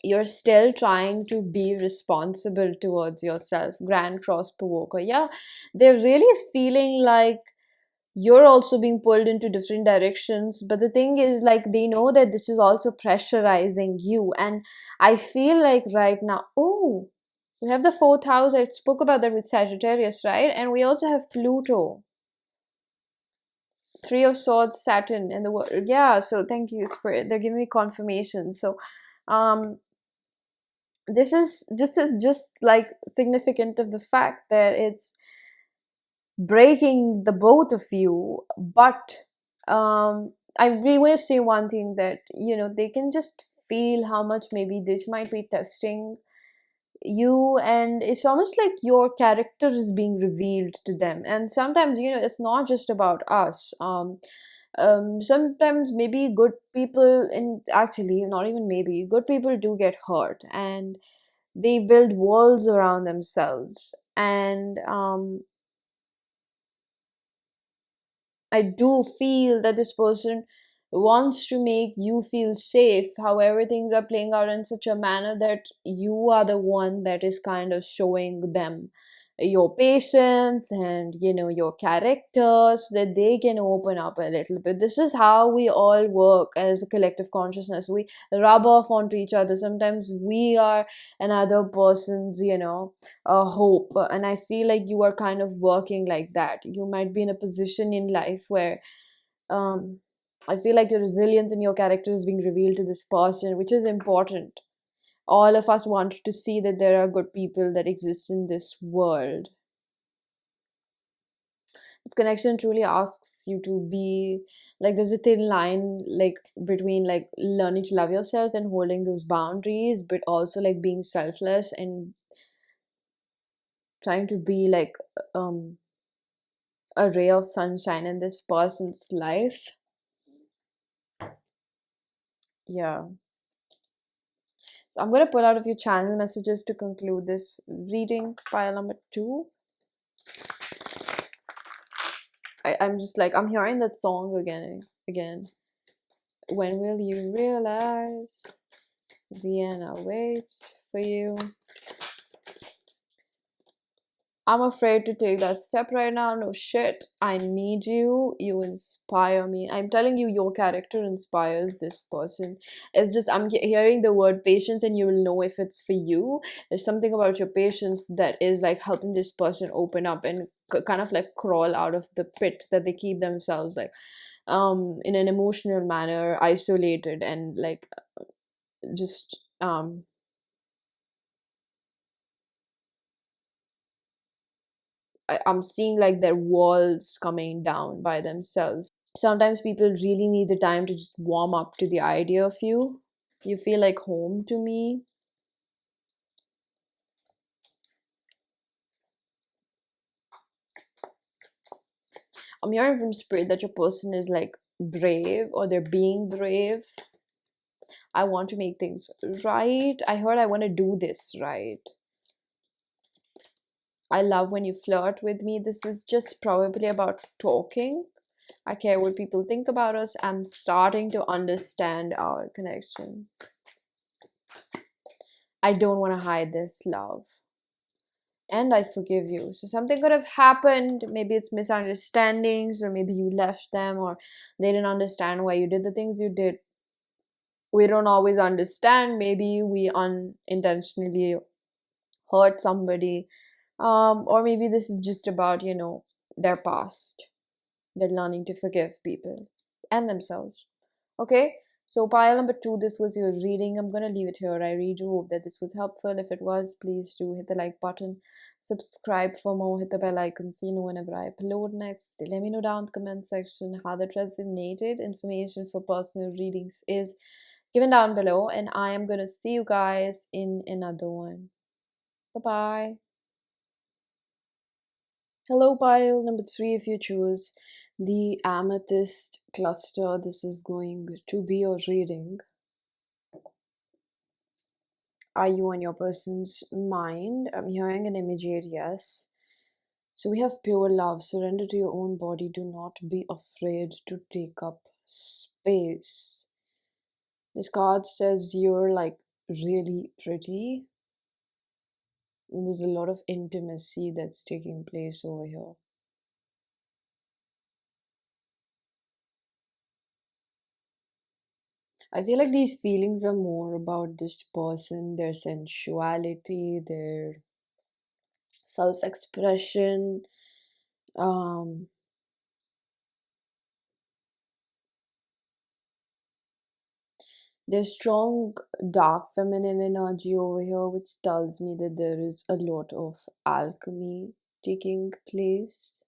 you're still trying to be responsible towards yourself. Grand Cross Provoker. Yeah, they're really feeling like you're also being pulled into different directions. But the thing is, like, they know that this is also pressurizing you. And I feel like right now, oh, we have the fourth house. I spoke about that with Sagittarius, right? And we also have Pluto. Three of Swords, Saturn, and the world. Yeah, so thank you, Spirit. They're giving me confirmation. So, um, this is just like significant of the fact that it's breaking the both of you. But I really want to say one thing, that they can just feel how much maybe this might be testing you, and it's almost like your character is being revealed to them. And sometimes it's not just about us. Sometimes maybe good people, and actually not even maybe, good people do get hurt, and they build walls around themselves. And I do feel that this person wants to make you feel safe. However, things are playing out in such a manner that you are the one that is kind of showing them your patience and your characters, that they can open up a little bit. This is how we all work as a collective consciousness. We rub off onto each other. Sometimes we are another person's hope. And I feel like you are kind of working like that. You might be in a position in life where um I feel like your resilience and your character is being revealed to this person, which is important. All of us want to see that there are good people that exist in this world. This connection truly asks you to be like, there's a thin line like between like learning to love yourself and holding those boundaries, but also like being selfless and trying to be like um a ray of sunshine in this person's life. Yeah. So I'm going to pull out a few channel messages to conclude this reading. Pile number 2. I'm just like, I'm hearing that song again. When will you realize Vienna waits for you? I'm afraid to take that step right now. No shit. I need you. You inspire me. I'm telling you, your character inspires this person. It's just, I'm hearing the word patience, and you will know if it's for you. There's something about your patience that is like helping this person open up and kind of like crawl out of the pit that they keep themselves like in an emotional manner, isolated, and like just I'm seeing like their walls coming down by themselves. Sometimes people really need the time to just warm up to the idea of you. You feel like home to me. I'm hearing from spirit that your person is like brave, or they're being brave. I want to make things right. I heard I want to do this right. I love when you flirt with me. This is just probably about talking. I care what people think about us. I'm starting to understand our connection. I don't want to hide this love. And I forgive you. So something could have happened. Maybe it's misunderstandings, or maybe you left them, or they didn't understand why you did the things you did. We don't always understand. Maybe we unintentionally hurt somebody. Or maybe this is just about, their past. They're learning to forgive people and themselves. Okay, so pile number 2, this was your reading. I'm gonna leave it here. I really do hope that this was helpful. If it was, please do hit the like button, subscribe for more, hit the bell icon so you know whenever I upload next. Let me know down in the comment section how that resonated. Information for personal readings is given down below, and I am gonna see you guys in another one. Bye bye. Hello, pile number 3. If you choose the Amethyst cluster, this is going to be your reading. Are you on your person's mind? I'm hearing an immediate yes. So we have pure love. Surrender to your own body. Do not be afraid to take up space. This card says you're like really pretty. And there's a lot of intimacy that's taking place over here. I feel like these feelings are more about this person, their sensuality, their self expression. Um, There's strong dark feminine energy over here, which tells me that there is a lot of alchemy taking place.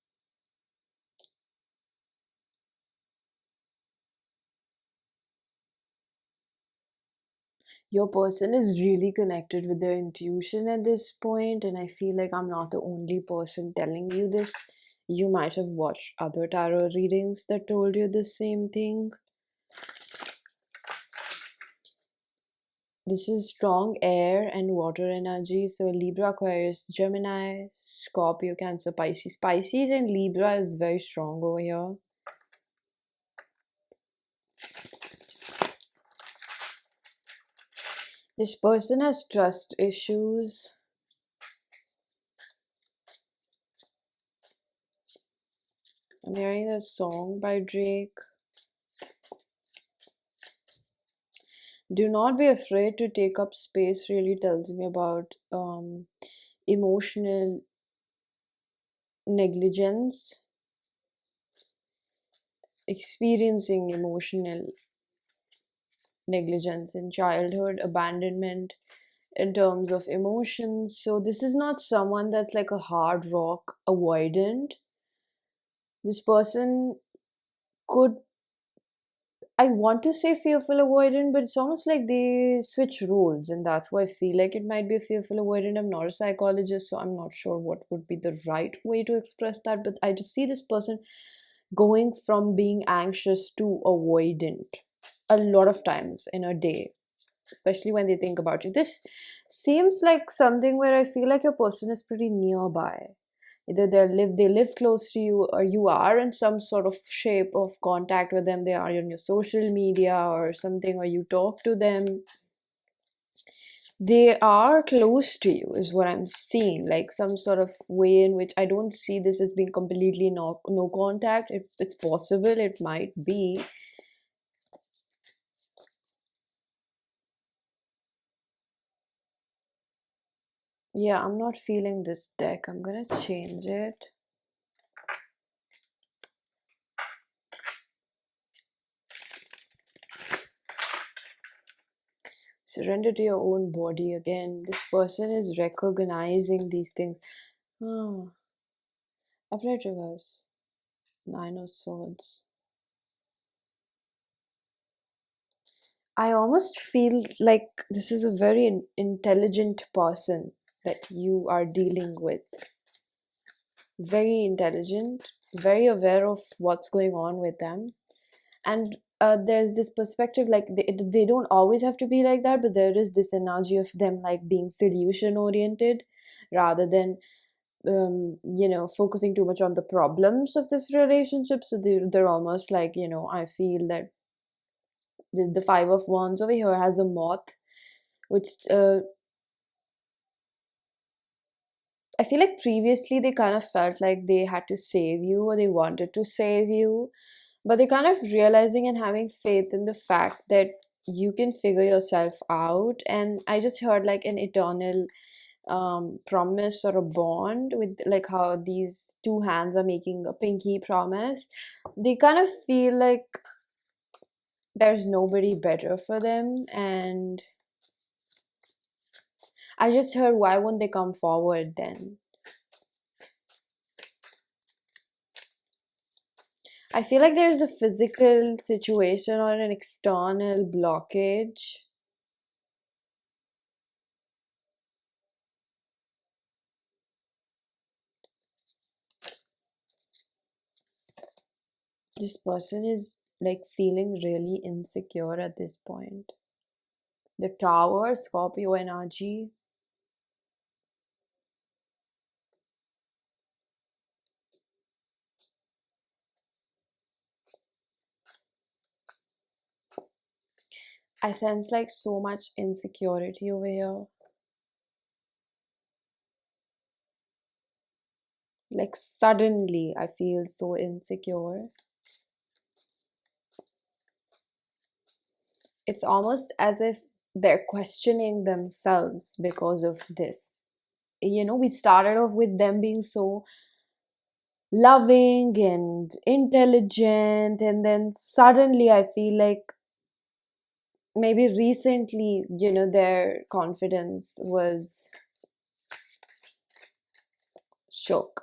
Your person is really connected with their intuition at this point, and I feel like I'm not the only person telling you this. You might have watched other tarot readings that told you the same thing. This is strong air and water energy. So Libra, Aquarius, Gemini, Scorpio, Cancer, Pisces. Pisces and Libra is very strong over here. This person has trust issues. I'm hearing a song by Drake. Do not be afraid to take up space really tells me about emotional negligence, experiencing emotional negligence in childhood, abandonment in terms of emotions. So, this is not someone that's like a hard rock avoidant. This person could, I want to say fearful avoidant, but it's almost like they switch roles, and that's why I feel like it might be a fearful avoidant. I'm not a psychologist, so I'm not sure what would be the right way to express that, but I just see this person going from being anxious to avoidant a lot of times in a day, especially when they think about you. This seems like something where I feel like your person is pretty nearby. Either they live close to you, or you are in some sort of shape of contact with them. They are on your social media or something, or you talk to them. They are close to you is what I'm seeing, like some sort of way in which I don't see this as being completely no contact. If it's possible, it might be. Yeah, I'm not feeling this deck. I'm gonna change it. Surrender to your own body again. This person is recognizing these things. Oh, upright reverse. Nine of Swords. I almost feel like this is a very intelligent person that you are dealing with. Very intelligent, very aware of what's going on with them. And there's this perspective like they don't always have to be like that, but there is this energy of them like being solution oriented rather than focusing too much on the problems of this relationship. So they're almost like, I feel that the Five of Wands over here has a moth, which I feel like previously they kind of felt like they had to save you or they wanted to save you, but they're kind of realizing and having faith in the fact that you can figure yourself out. And I just heard like an eternal promise or a bond with like how these two hands are making a pinky promise. They kind of feel like there's nobody better for them, and I just heard, why won't they come forward then? I feel like there's a physical situation or an external blockage. This person is like feeling really insecure at this point. The Tower, Scorpio energy. I sense like so much insecurity over here. Like suddenly I feel so insecure. It's almost as if they're questioning themselves because of this. We started off with them being so loving and intelligent, and then suddenly I feel like maybe recently, their confidence was shook.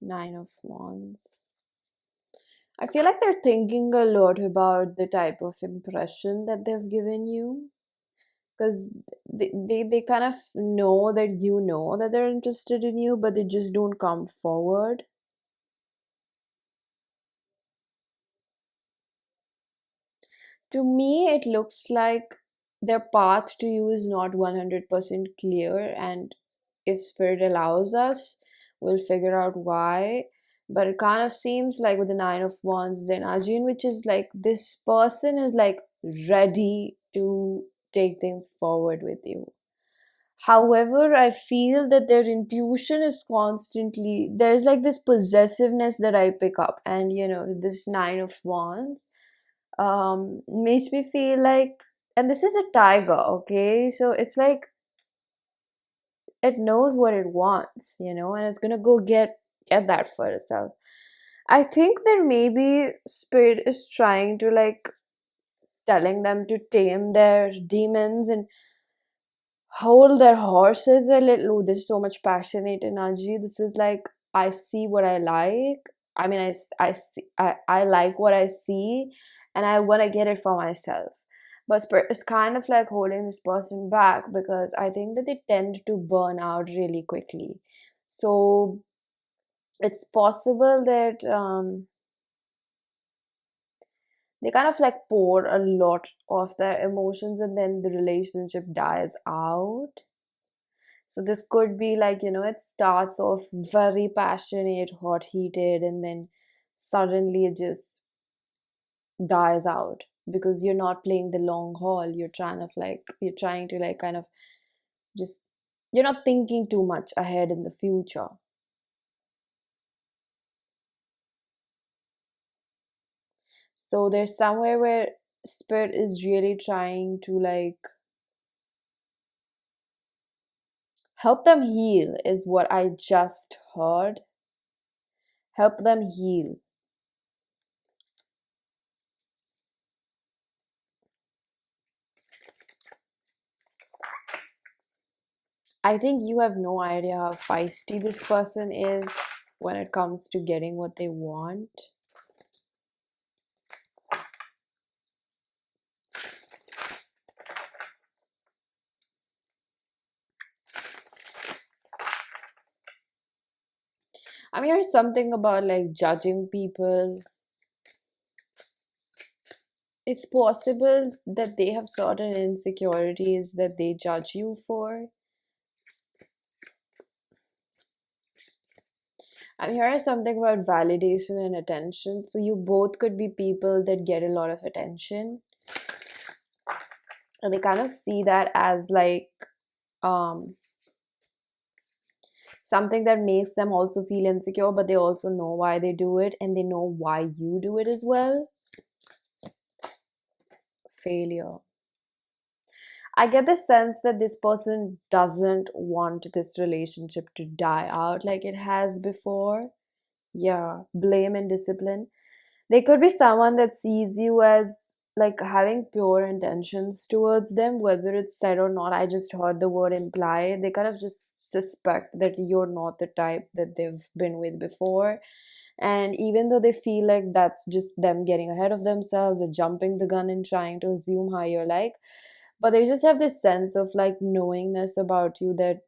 Nine of Wands. I feel like they're thinking a lot about the type of impression that they've given you, because they kind of know that you know that they're interested in you, but they just don't come forward. To me, it looks like their path to you is not 100% clear, and if Spirit allows us, we'll figure out why. But it kind of seems like with the Nine of Wands, then Arjun, which is like this person is like ready to take things forward with you. However, I feel that their intuition is constantly, there's like this possessiveness that I pick up, and this Nine of Wands makes me feel like, and this is a tiger, okay, so it's like it knows what it wants, and it's gonna go get that for itself. I think that maybe Spirit is trying to like telling them to tame their demons and hold their horses a little. Oh, there's so much passionate energy. This is like, I see what I like. I mean, I see, I like what I see, and I want to get it for myself. But Spirit is kind of like holding this person back because I think that they tend to burn out really quickly. So it's possible that they kind of like pour a lot of their emotions and then the relationship dies out. So this could be like, it starts off very passionate, hot heated, and then suddenly it just dies out because you're not playing the long haul. You're trying to like kind of just, you're not thinking too much ahead in the future. So there's somewhere where Spirit is really trying to like help them heal, is what I just heard. Help them heal. I think you have no idea how feisty this person is when it comes to getting what they want. I mean, there's something about like judging people. It's possible that they have certain insecurities that they judge you for. I mean, here is something about validation and attention. So you both could be people that get a lot of attention, and they kind of see that as like um something that makes them also feel insecure, but they also know why they do it and they know why you do it as well. Failure. I get the sense that this person doesn't want this relationship to die out like it has before. Yeah, blame and discipline. They could be someone that sees you as like having pure intentions towards them, whether it's said or not. I just heard the word implied. They kind of just suspect that you're not the type that they've been with before. And even though they feel like that's just them getting ahead of themselves or jumping the gun and trying to assume how you're like, but they just have this sense of like knowingness about you that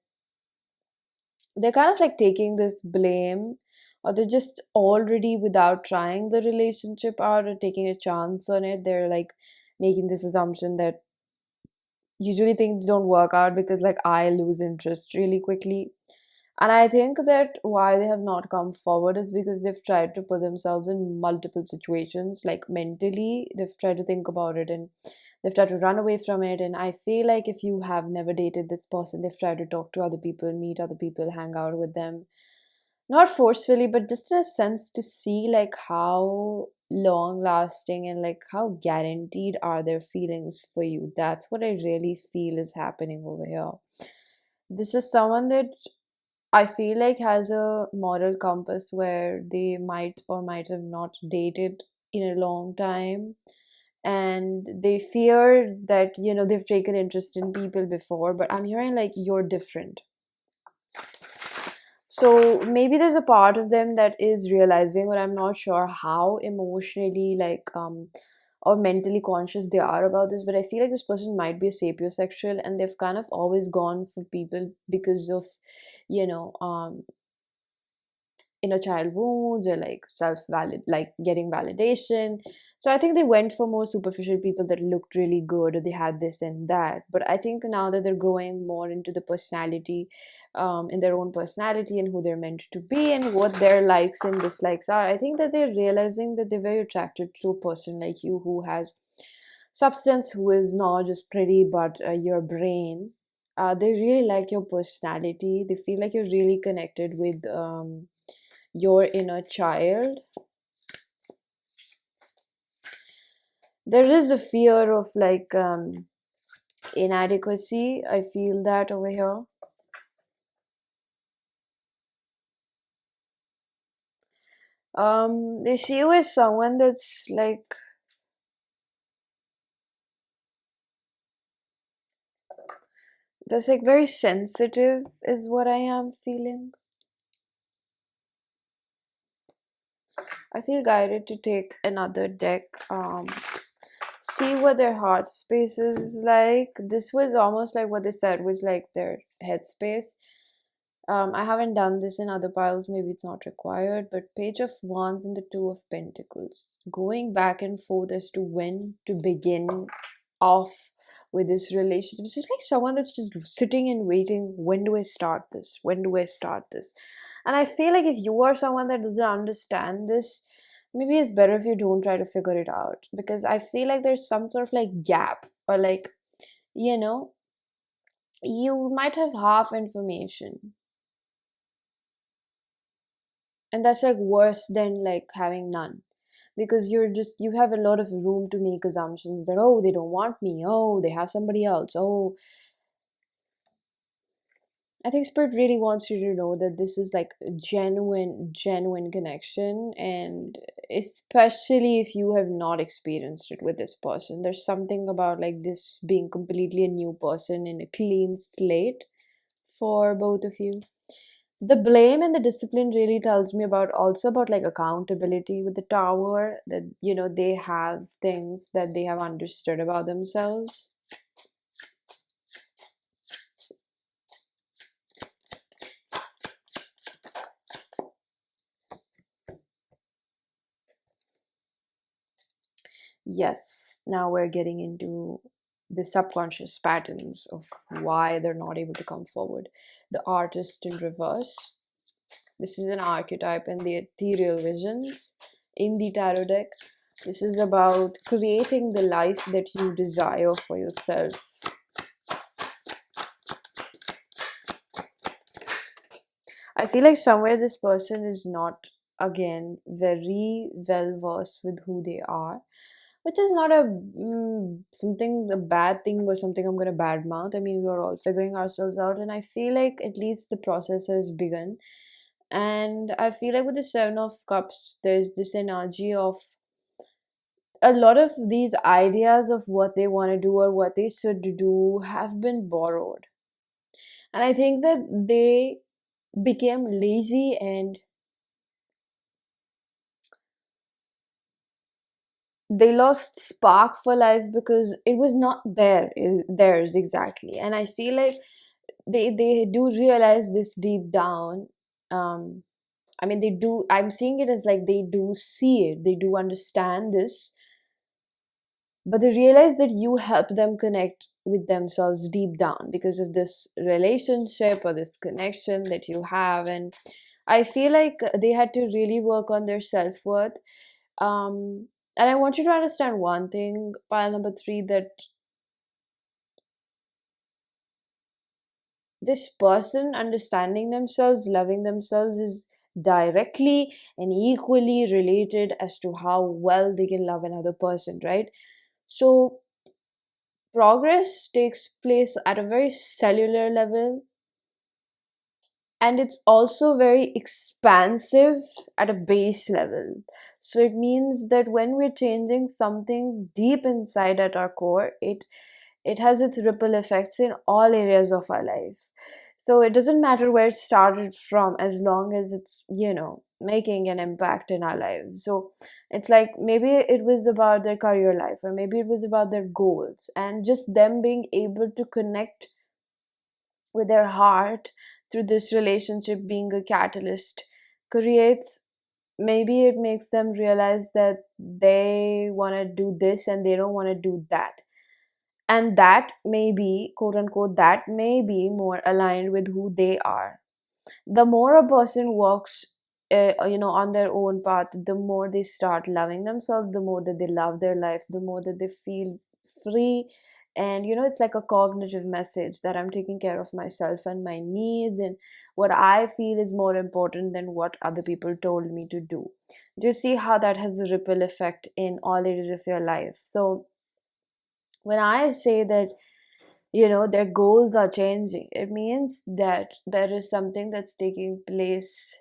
they're kind of like taking this blame, or they're just already without trying the relationship out or taking a chance on it, they're like making this assumption that usually things don't work out because like I lose interest really quickly. And I think that why they have not come forward is because they've tried to put themselves in multiple situations, like mentally they've tried to think about it and they've tried to run away from it. And I feel like if you have never dated this person, they've tried to talk to other people, meet other people, hang out with them, not forcefully, but just in a sense to see like how long lasting and like how guaranteed are their feelings for you. That's what I really feel is happening over here. This is someone that I feel like has a moral compass where they might or might have not dated in a long time, and they fear that, they've taken interest in people before, but I'm hearing like you're different. So maybe there's a part of them that is realizing, or I'm not sure how emotionally, like, or mentally conscious they are about this, but I feel like this person might be a sapiosexual, and they've kind of always gone for people because of, you know um inner child wounds, or like self-valid, like getting validation. So I think they went for more superficial people that looked really good, or they had this and that. But I think now that they're growing more into the personality, in their own personality, and who they're meant to be, and what their likes and dislikes are, I think that they're realizing that they're very attracted to a person like you, who has substance, who is not just pretty but your brain. They really like your personality. They feel like you're really connected with your inner child. There is a fear of like inadequacy. I feel that over here. They see you as someone that's like, very sensitive, is what I am feeling. I feel guided to take another deck. See what their heart space is like. This was almost like what they said was like their headspace. I haven't done this in other piles, maybe it's not required, but Page of Wands and the Two of Pentacles. Going back and forth as to when to begin off with this relationship. It's just like someone that's just sitting and waiting. When do I start this? When do I start this? And I feel like if you are someone that doesn't understand this, maybe it's better if you don't try to figure it out. Because I feel like there's some sort of like gap, or like, you know, you might have half information, and that's like worse than like having none, because you have a lot of room to make assumptions that, oh, they don't want me, oh, they have somebody else, oh. I think spirit really wants you to know that this is like a genuine connection, and especially if you have not experienced it with this person, there's something about like this being completely a new person in a clean slate for both of you. The blame and the discipline really tells me about, also about like accountability with the Tower, that they have things that they have understood about themselves. Yes, now we're getting into the subconscious patterns of why they're not able to come forward. The Artist in reverse. This is an archetype in the Ethereal Visions in the tarot deck. This is about creating the life that you desire for yourself. I feel like somewhere this person is not, again, very well versed with who they are, which is not a bad thing or something I'm gonna badmouth. I mean, we're all figuring ourselves out, and I feel like at least the process has begun. And I feel like with the Seven of Cups, there's this energy of a lot of these ideas of what they want to do or what they should do have been borrowed. And I think that they became lazy, and they lost spark for life because it was not theirs exactly. And I feel like they do realize this deep down. I mean, they do. I'm seeing it as like they do see it, they do understand this, but they realize that you help them connect with themselves deep down because of this relationship or this connection that you have. And I feel like they had to really work on their self-worth. And I want you to understand one thing, pile number 3, that this person understanding themselves, loving themselves, is directly and equally related as to how well they can love another person, right? So progress takes place at a very cellular level, and it's also very expansive at a base level. So it means that when we're changing something deep inside at our core, it has its ripple effects in all areas of our life. So it doesn't matter where it started from, as long as it's, making an impact in our lives. So it's like maybe it was about their career life, or maybe it was about their goals, and just them being able to connect with their heart through this relationship being a catalyst creates, maybe it makes them realize that they want to do this and they don't want to do that, and that may be, quote unquote, that may be more aligned with who they are. The more a person walks on their own path, the more they start loving themselves, the more that they love their life, the more that they feel free. And it's like a cognitive message that I'm taking care of myself and my needs, and what I feel is more important than what other people told me to do. Just see how that has a ripple effect in all areas of your life. So when I say that their goals are changing, it means that there is something that's taking place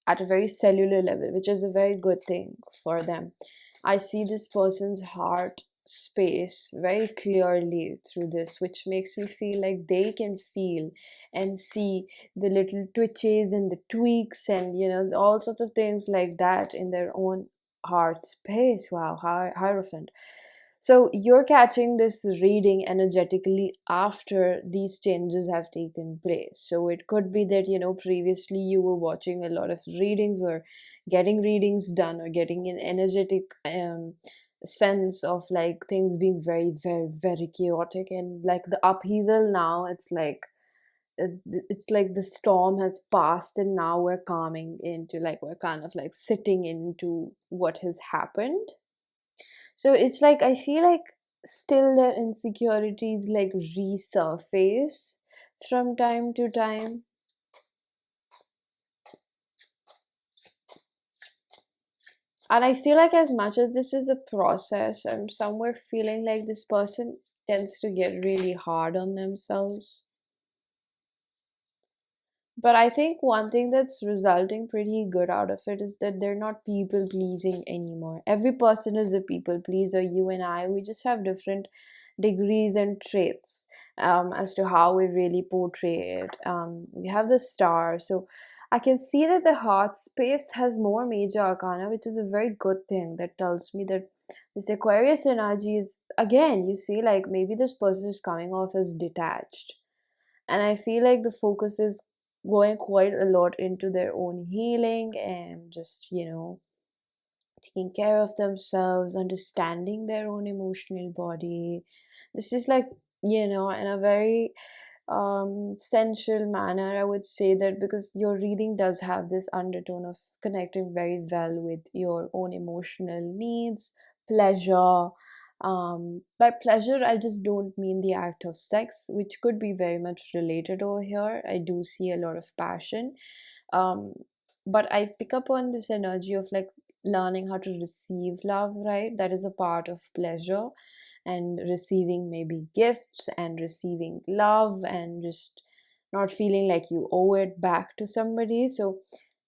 at a very cellular level, which is a very good thing for them. I see this person's heart space very clearly through this, which makes me feel like they can feel and see the little twitches and the tweaks and all sorts of things like that in their own heart space. Wow, hierophant. So you're catching this reading energetically after these changes have taken place. So it could be that, previously you were watching a lot of readings, or getting readings done, or getting an energetic sense of like things being very, very, very chaotic, and like the upheaval now, it's like the storm has passed, and now we're calming into, like, we're kind of like sitting into what has happened. So it's like I feel like still their insecurities like resurface from time to time. And I feel like as much as this is a process, I'm somewhere feeling like this person tends to get really hard on themselves. But I think one thing that's resulting pretty good out of it is that they're not people pleasing anymore. Every person is a people pleaser. You and I, we just have different degrees and traits as to how we really portray it. We have the star. So I can see that the heart space has more major arcana, which is a very good thing. That tells me that this Aquarius energy is, again, you see, like maybe this person is coming off as detached, and I feel like the focus is going quite a lot into their own healing, and just taking care of themselves, understanding their own emotional body. This is like, in a very sensual manner, I would say that, because your reading does have this undertone of connecting very well with your own emotional needs, pleasure. By pleasure, I just don't mean the act of sex, which could be very much related over here. I do see a lot of passion. Um, but I pick up on this energy of like learning how to receive love, right? That is a part of pleasure, and receiving maybe gifts and receiving love, and just not feeling like you owe it back to somebody. So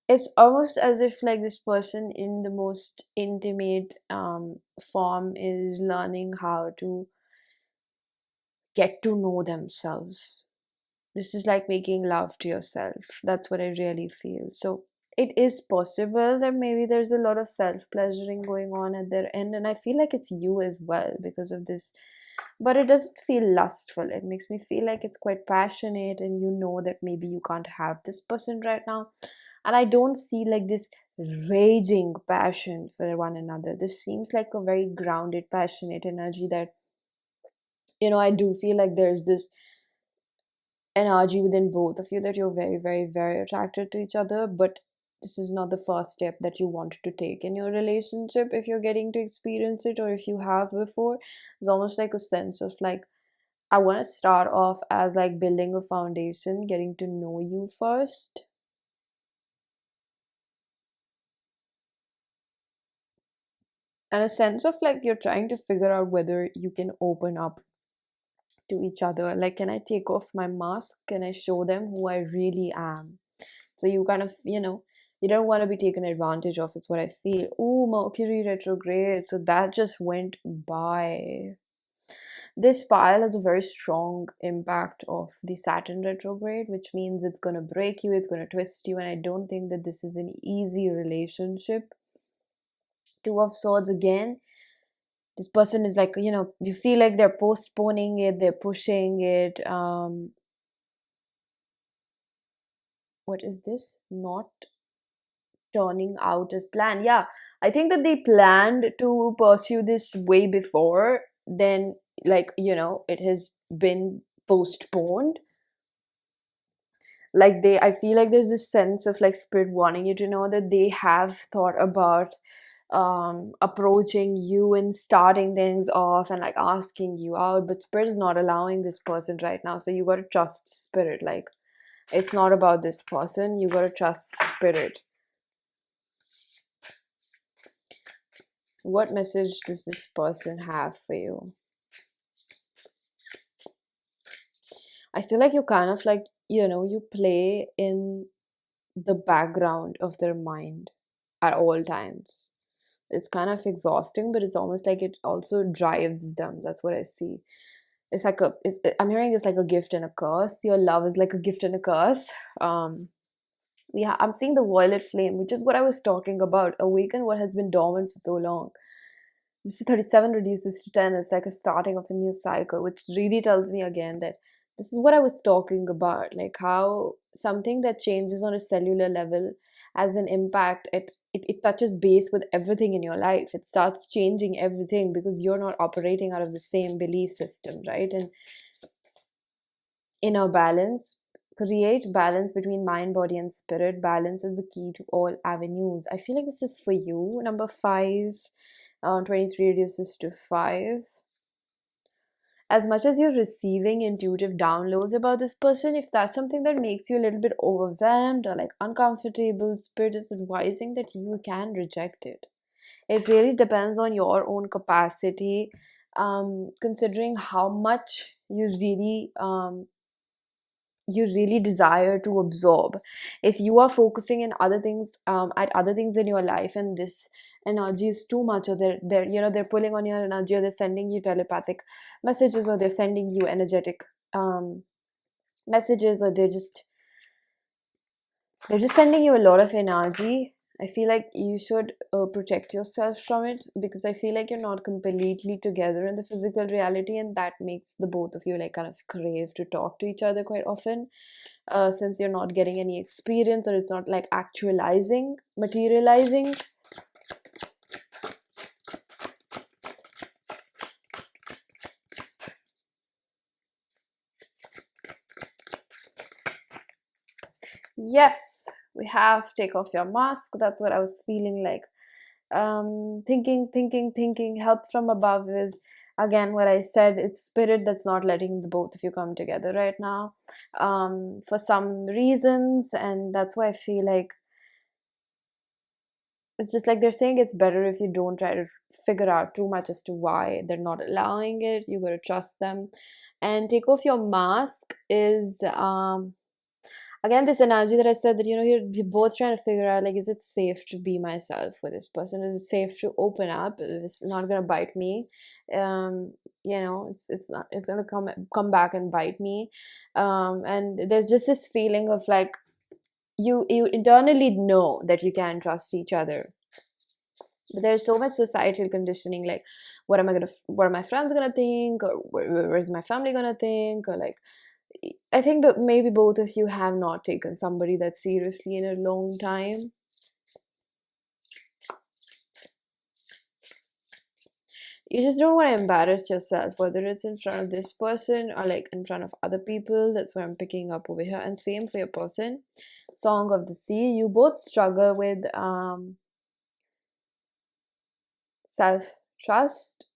it's almost as if like this person in the most intimate form is learning how to get to know themselves. This is like making love to yourself. That's what I really feel. So it is possible that maybe there's a lot of self pleasuring going on at their end, and I feel like it's you as well because of this. But it doesn't feel lustful. It makes me feel like it's quite passionate, and you know that maybe you can't have this person right now. And I don't see like this raging passion for one another. This seems like a very grounded, passionate energy that, I do feel like there's this energy within both of you that you're very, very, very attracted to each other. But this is not the first step that you want to take in your relationship if you're getting to experience it, or if you have before. It's almost like a sense of like, I want to start off as like building a foundation, getting to know you first. And a sense of like you're trying to figure out whether you can open up to each other. Like, can I take off my mask? Can I show them who I really am? So you kind of, You don't want to be taken advantage of, is what I feel. Ooh, Mercury retrograde. So that just went by. This pile has a very strong impact of the Saturn retrograde, which means it's going to break you, it's going to twist you, and I don't think that this is an easy relationship. Two of Swords again. This person is like, you feel like they're postponing it, they're pushing it. What is this? Not turning out as planned. Yeah, I think that they planned to pursue this way before, then, like, it has been postponed. Like, I feel like there's this sense of like spirit wanting you to know that they have thought about approaching you and starting things off and like asking you out, but spirit is not allowing this person right now. So you got to trust spirit. Like, it's not about this person, you got to trust spirit. What message does this person have for you? I feel like you kind of like, you play in the background of their mind at all times. It's kind of exhausting, but it's almost like it also drives them. That's what I see. It's like I'm hearing it's like a gift and a curse. Your love is like a gift and a curse. I'm seeing the violet flame, which is what I was talking about. Awaken what has been dormant for so long. This is 37 reduces to 10. It's like a starting of a new cycle, which really tells me again that this is what I was talking about, like how something that changes on a cellular level has an impact. It touches base with everything in your life. It starts changing everything because you're not operating out of the same belief system, right? And inner balance, create balance between mind, body, and spirit. Balance is the key to all avenues. I feel like this is for you. Number 5, 23 reduces to 5. As much as you're receiving intuitive downloads about this person, if that's something that makes you a little bit overwhelmed or like uncomfortable, spirit is advising that you can reject it. It really depends on your own capacity, considering how much you really desire to absorb. If you are focusing in other things, at other things in your life, and this energy is too much, or they're pulling on your energy, or they're sending you telepathic messages, or they're sending you energetic messages, or they're just sending you a lot of energy. I feel like you should protect yourself from it, because I feel like you're not completely together in the physical reality, and that makes the both of you like kind of crave to talk to each other quite often, since you're not getting any experience, or it's not like materializing. Yes, we have take off your mask. That's what I was feeling like. Thinking. Help from above is again what I said. It's spirit that's not letting the both of you come together right now, for some reasons, and that's why I feel like it's just like they're saying it's better if you don't try to figure out too much as to why they're not allowing it. You gotta trust them. And take off your mask is again this energy that I said, that you're both trying to figure out, like, is it safe to be myself with this person? Is it safe to open up? It's not gonna bite me. It's not, it's gonna come back and bite me. And there's just this feeling of like you internally know that you can trust each other, but there's so much societal conditioning, like what are my friends gonna think, or where's my family gonna think, or like I think that maybe both of you have not taken somebody that seriously in a long time. You just don't want to embarrass yourself, whether it's in front of this person or like in front of other people. That's what I'm picking up over here. And same for your person. Song of the Sea. You both struggle with self-trust.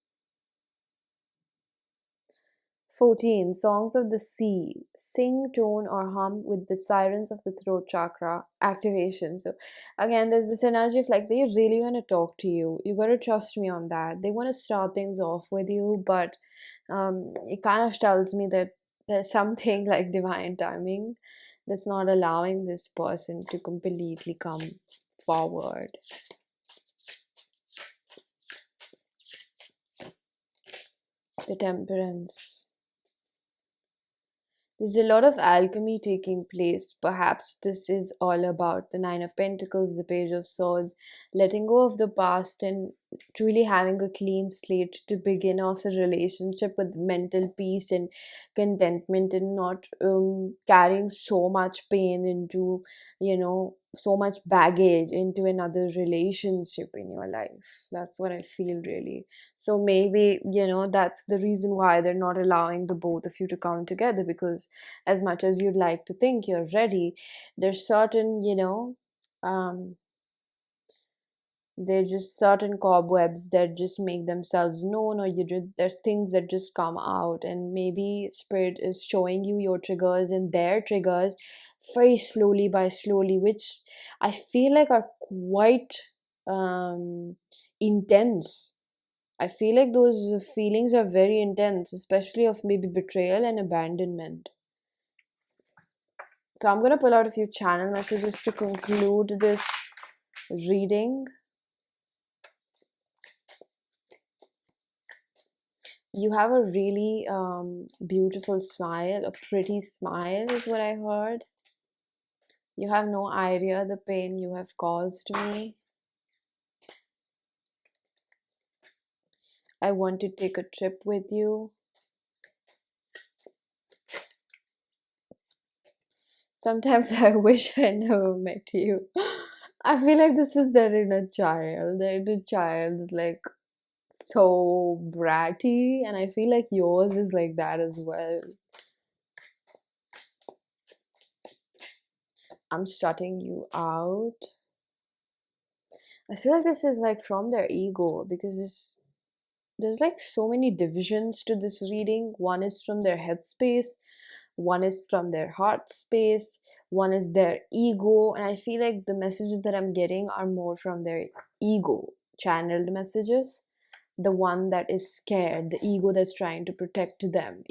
14. Songs of the Sea. Sing, tone, or hum with the sirens of the throat chakra activation. So, again, there's this energy of like they really want to talk to you. You got to trust me on that. They want to start things off with you, but it kind of tells me that there's something like divine timing that's not allowing this person to completely come forward. The Temperance. There's a lot of alchemy taking place. Perhaps this is all about the Nine of Pentacles, the Page of Swords, letting go of the past and truly having a clean slate to begin off a relationship with mental peace and contentment, and not carrying so much pain into, so much baggage into another relationship in your life. That's what I feel, really. So maybe, that's the reason why they're not allowing the both of you to come together, because as much as you'd like to think you're ready, there's certain, um, there's just certain cobwebs that just make themselves known, or there's things that just come out, and maybe spirit is showing you your triggers and their triggers very slowly by slowly, which I feel like are quite intense. I feel like those feelings are very intense, especially of maybe betrayal and abandonment. So I'm going to pull out a few channel messages to conclude this reading. You have a really beautiful smile, a pretty smile is what I heard. You have no idea the pain you have caused me. I want to take a trip with you. Sometimes I wish I never met you. I feel like this is their inner child. Their inner child is like so bratty, and I feel like yours is like that as well. I'm shutting you out. I feel like this is like from their ego, because there's like so many divisions to this reading. One is from their headspace, one is from their heart space, one is their ego, and I feel like the messages that I'm getting are more from their ego channeled messages. The one that is scared, the ego that's trying to protect them,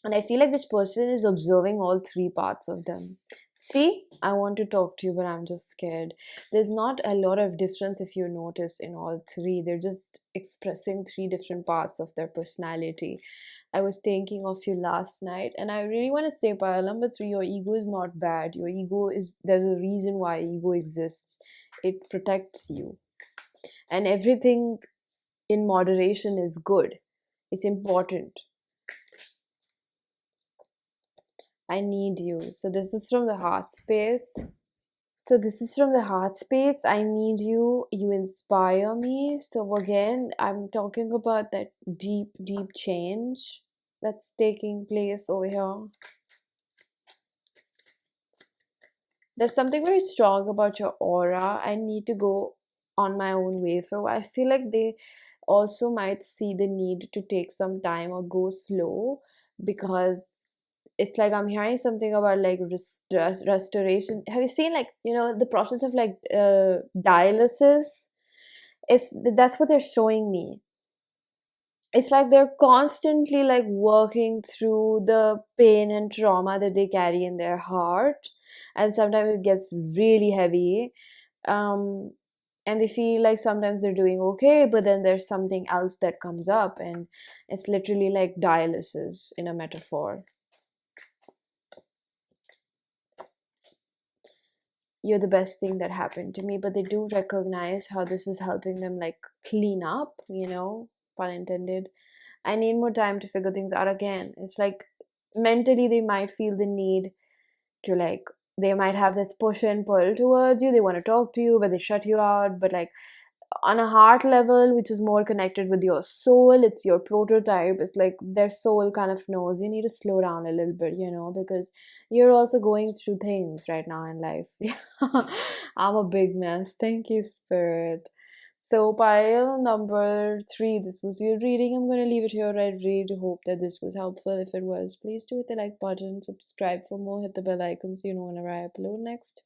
And I feel like this person is observing all three parts of them. See, I want to talk to you, but I'm just scared. There's not a lot of difference if you notice in all three. They're just expressing three different parts of their personality. I was thinking of you last night, and I really want to say, pile number three, your ego is not bad. Your ego is, there's a reason why ego exists. It protects you. And everything in moderation is good. It's important. I need you. So this is from the heart space. I need you. You inspire me. So again, I'm talking about that deep, deep change that's taking place over here. There's something very strong about your aura. I need to go on my own way for a while. I feel like they also might see the need to take some time or go slow, because it's like I'm hearing something about like restoration. Have you seen, like, the process of like dialysis? That's what they're showing me. It's like they're constantly like working through the pain and trauma that they carry in their heart, and sometimes it gets really heavy. um and they feel like sometimes they're doing okay, but then there's something else that comes up, and it's literally like dialysis in a metaphor. You're the best thing that happened to me, but they do recognize how this is helping them like clean up, pun intended. I need more time to figure things out again. It's like mentally they might feel the need to like, they might have this push and pull towards you. They want to talk to you, but they shut you out. But like on a heart level, which is more connected with your soul, it's your prototype. It's like their soul kind of knows you need to slow down a little bit, because you're also going through things right now in life. I'm a big mess. Thank you, Spirit. So, pile number 3, this was your reading. I'm going to leave it here. I really hope that this was helpful. If it was, please do hit the like button, subscribe for more, hit the bell icon so you know whenever I upload next.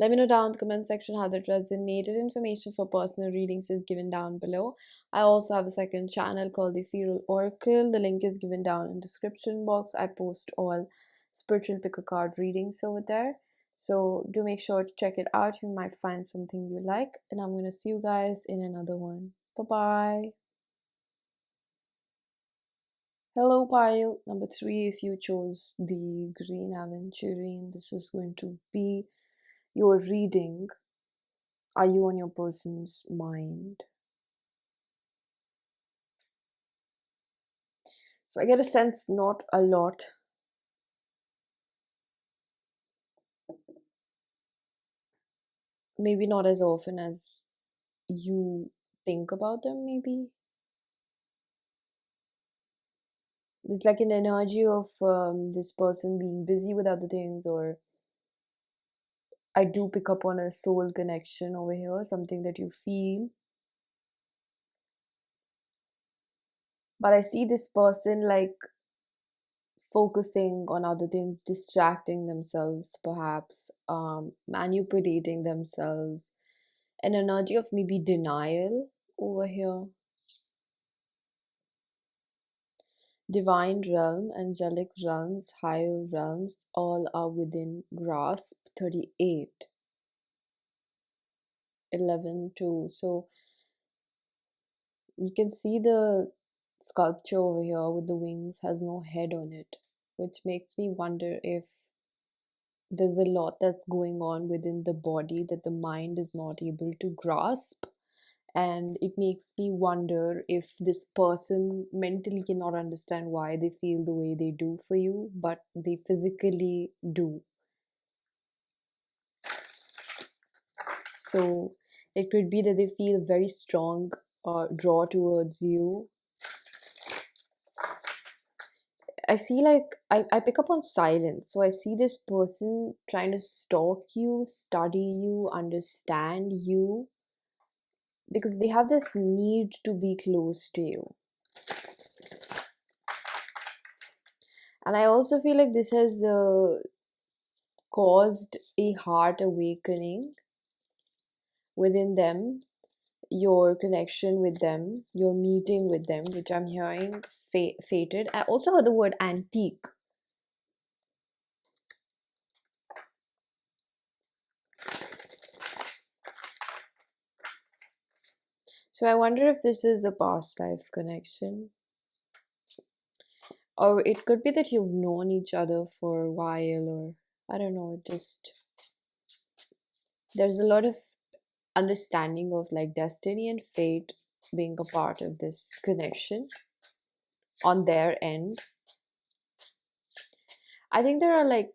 Let me know down in the comment section how that resonated. Information for personal readings is given down below. I also have a second channel called the Ethereal Oracle. The link is given down in the description box. I post all spiritual pick a card readings over there. So do make sure to check it out. You might find something you like. And I'm going to see you guys in another one. Bye-bye. Hello pile. Number 3 is you chose the green Aventurine. This is going to be your reading. Are you on your person's mind? So I get a sense not a lot. Maybe not as often as you think about them, maybe. There's like an energy of this person being busy with other things, or I do pick up on a soul connection over here, something that you feel. But I see this person like focusing on other things, distracting themselves, perhaps manipulating themselves, an energy of maybe denial over here. Divine realm, angelic realms, higher realms, all are within grasp. 38, 11, 2. So you can see the sculpture over here with the wings has no head on it, which makes me wonder if there's a lot that's going on within the body that the mind is not able to grasp. And it makes me wonder if this person mentally cannot understand why they feel the way they do for you, but they physically do. So it could be that they feel very strong draw towards you. I see like I pick up on silence. So I see this person trying to stalk you, study you, understand you, because they have this need to be close to you. And I also feel like this has caused a heart awakening within them, your connection with them, your meeting with them, which I'm hearing fated. I also heard the word antique. So I wonder if this is a past life connection. Or it could be that you've known each other for a while, or I don't know, just there's a lot of understanding of like destiny and fate being a part of this connection on their end. I think there are like,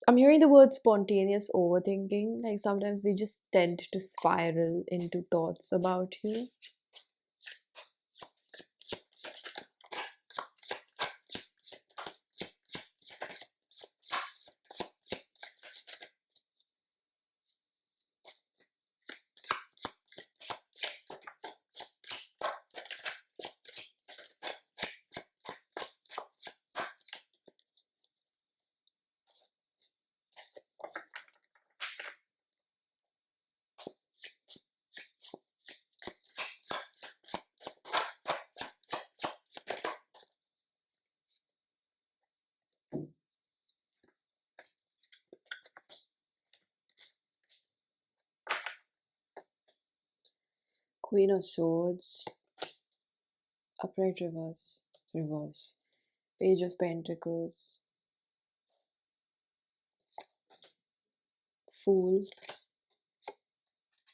I'm hearing the word spontaneous overthinking. Like sometimes they just tend to spiral into thoughts about you. Queen of Swords, upright reverse, reverse, Page of Pentacles, Fool,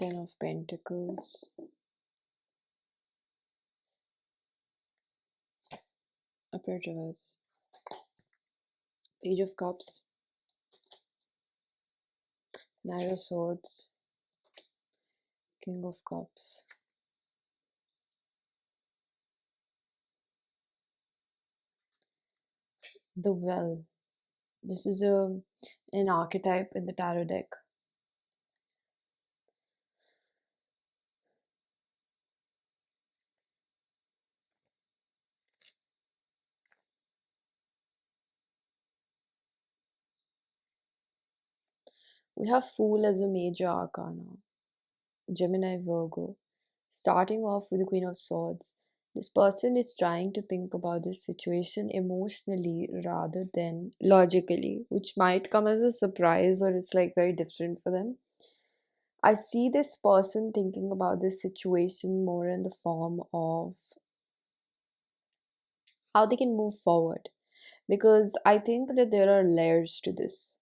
Ten of Pentacles, upright reverse, Page of Cups, Knight of Swords, King of Cups, the Well. This is an archetype in the tarot deck. We have Fool as a major arcana, Gemini Virgo. Starting off with the Queen of Swords. This person is trying to think about this situation emotionally rather than logically, which might come as a surprise or it's like very different for them. I see this person thinking about this situation more in the form of how they can move forward, because I think that there are layers to this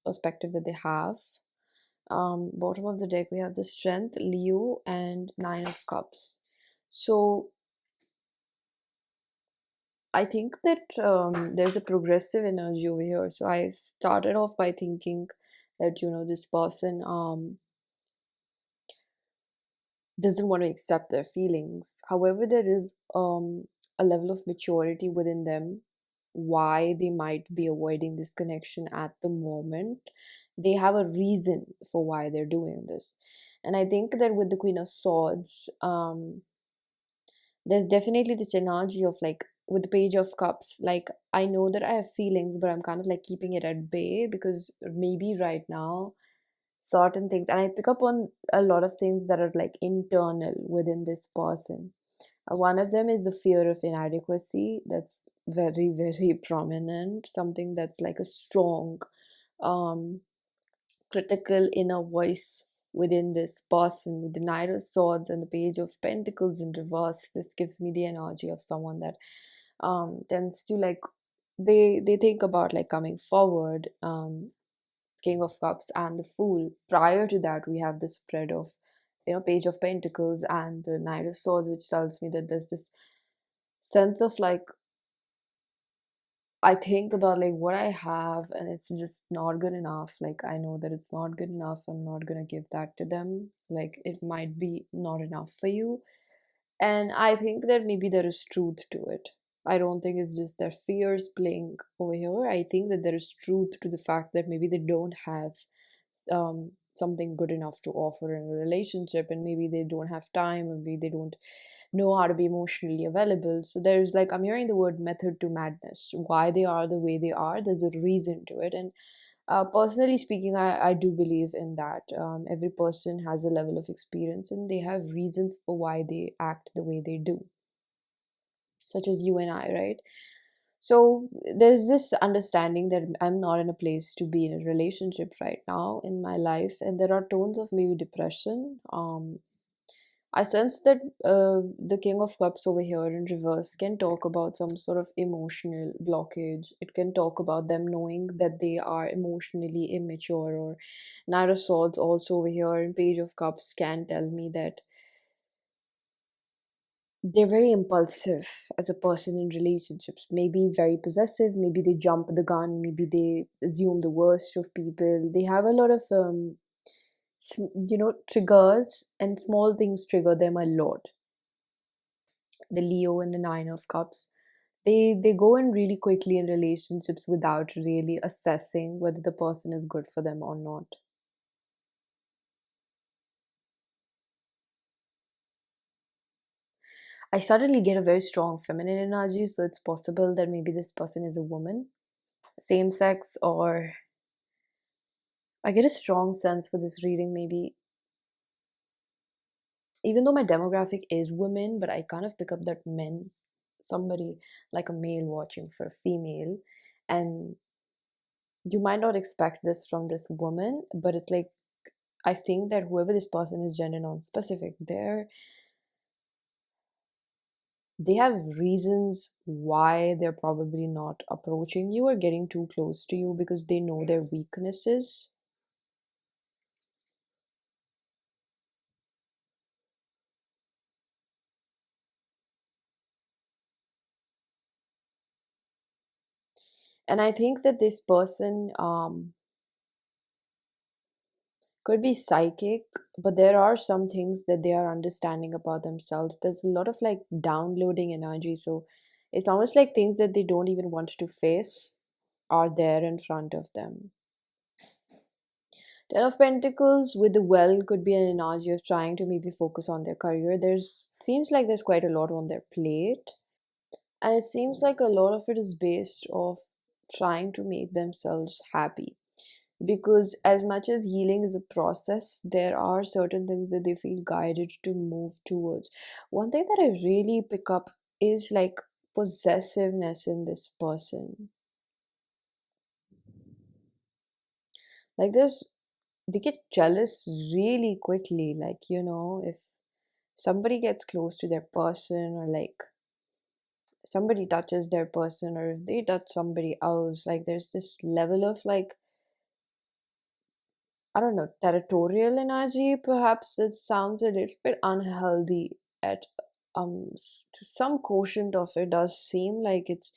perspective that they have. Bottom of the deck, we have the Strength, Leo, and Nine of Cups. So I think that there's a progressive energy over here. So I started off by thinking that, this person doesn't want to accept their feelings. However, there is a level of maturity within them why they might be avoiding this connection at the moment. They have a reason for why they're doing this. And I think that with the Queen of Swords, there's definitely this energy of like with the Page of Cups, like I know that I have feelings, but I'm kind of like keeping it at bay because maybe right now certain things, and I pick up on a lot of things that are like internal within this person. One of them is the fear of inadequacy. That's very, very prominent. Something that's like a strong, um, critical inner voice within this person. With the Knight of Swords and the Page of Pentacles in reverse, this gives me the energy of someone that tends to like they think about like coming forward. King of Cups and the Fool. Prior to that, we have the spread of, Page of Pentacles and the Knight of Swords, which tells me that there's this sense of like, I think about like what I have and it's just not good enough. Like, I know that it's not good enough. I'm not gonna give that to them. Like, it might be not enough for you. And I think that maybe there is truth to it. I don't think it's just their fears playing over here. I think that there is truth to the fact that maybe they don't have something good enough to offer in a relationship, and maybe they don't have time, or maybe they don't know how to be emotionally available. So there's like, I'm hearing the word method to madness. Why they are the way they are, there's a reason to it. And personally speaking, I do believe in that. Every person has a level of experience and they have reasons for why they act the way they do, such as you and I, right? So there's this understanding that I'm not in a place to be in a relationship right now in my life, and there are tones of maybe depression. I sense that the King of Cups over here in reverse can talk about some sort of emotional blockage. It can talk about them knowing that they are emotionally immature. Or Knight of Swords also over here in Page of Cups can tell me that they're very impulsive as a person in relationships. Maybe very possessive. Maybe they jump the gun. Maybe they assume the worst of people. They have a lot of triggers, and small things trigger them a lot. The Leo and the Nine of Cups, they go in really quickly in relationships without really assessing whether the person is good for them or not. I suddenly get a very strong feminine energy, so it's possible that maybe this person is a woman, same sex, or I get a strong sense for this reading. Maybe even though my demographic is women, but I kind of pick up that men, somebody like a male watching for a female, and you might not expect this from this woman, but it's like I think that whoever this person is gender non-specific, they have reasons why they're probably not approaching you or getting too close to you because they know their weaknesses. And I think that this person could be psychic, but there are some things that they are understanding about themselves. There's a lot of like downloading energy, so it's almost like things that they don't even want to face are there in front of them. Ten of Pentacles with the Well could be an energy of trying to maybe focus on their career. There's seems like there's quite a lot on their plate, and it seems like a lot of it is based off trying to make themselves happy. because as much as healing is a process, there are certain things that they feel guided to move towards. One thing that I really pick up is like possessiveness in this person. Like there's they get jealous really quickly, like if somebody gets close to their person, or like somebody touches their person, or if they touch somebody else, like there's this level of like, I don't know, territorial energy. Perhaps it sounds a little bit unhealthy at to some quotient of it does seem like it's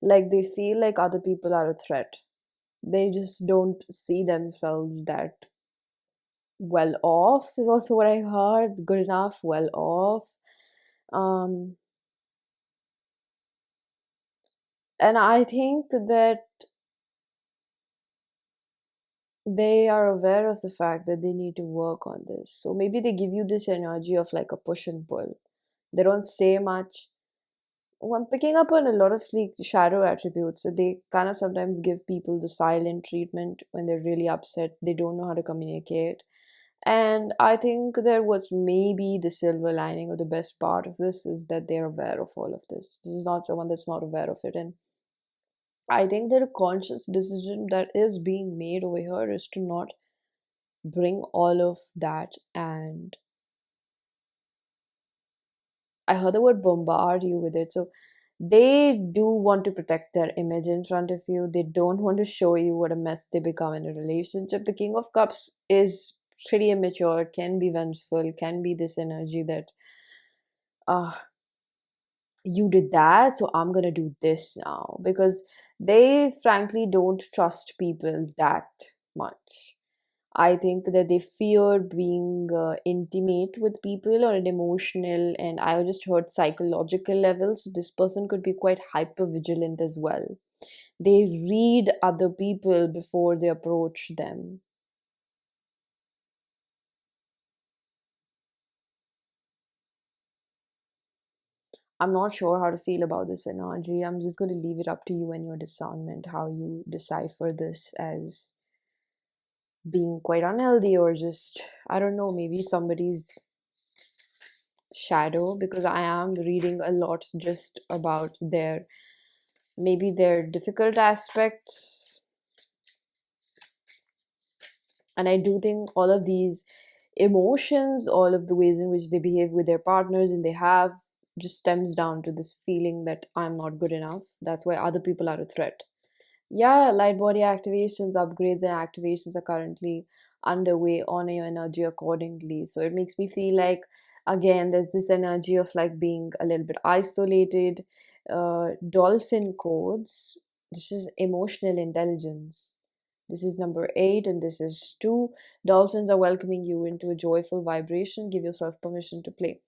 like they feel like other people are a threat. They just don't see themselves that well off, is also what I heard. Good enough, well off. Um and I think that they are aware of the fact that they need to work on this. So maybe they give you this energy of like a push and pull. They don't say much. Oh, I'm picking up on a lot of like shadow attributes. So they kind of sometimes give people the silent treatment when they're really upset. They don't know how to communicate. And I think there was maybe the silver lining, or the best part of this is that they're aware of all of this. This is not someone that's not aware of it. And I think that a conscious decision that is being made over here is to not bring all of that. And I heard the word bombard you with it. So they do want to protect their image in front of you. They don't want to show you what a mess they become in a relationship. The King of Cups is pretty immature, can be vengeful, can be this energy that, ah, you did that, so I'm gonna do this now. Because they frankly don't trust people that much. I think that they fear being intimate with people on an emotional, and I just heard psychological level. So this person could be quite hyper vigilant as well. They read other people before they approach them. I'm not sure how to feel about this energy. I'm just going to leave it up to you and your discernment, how you decipher this as being quite unhealthy, or just, I don't know, maybe somebody's shadow, because I am reading a lot just about their, maybe their difficult aspects. And I do think all of these emotions, all of the ways in which they behave with their partners and they have, just stems down to this feeling that I'm not good enough. That's why other people are a threat. Yeah, light body activations, upgrades, and activations are currently underway. Honor your energy accordingly. So it makes me feel like, again, there's this energy of like being a little bit isolated. Dolphin codes. This is emotional intelligence. This is number 8, and this is 2. Dolphins are welcoming you into a joyful vibration. Give yourself permission to play.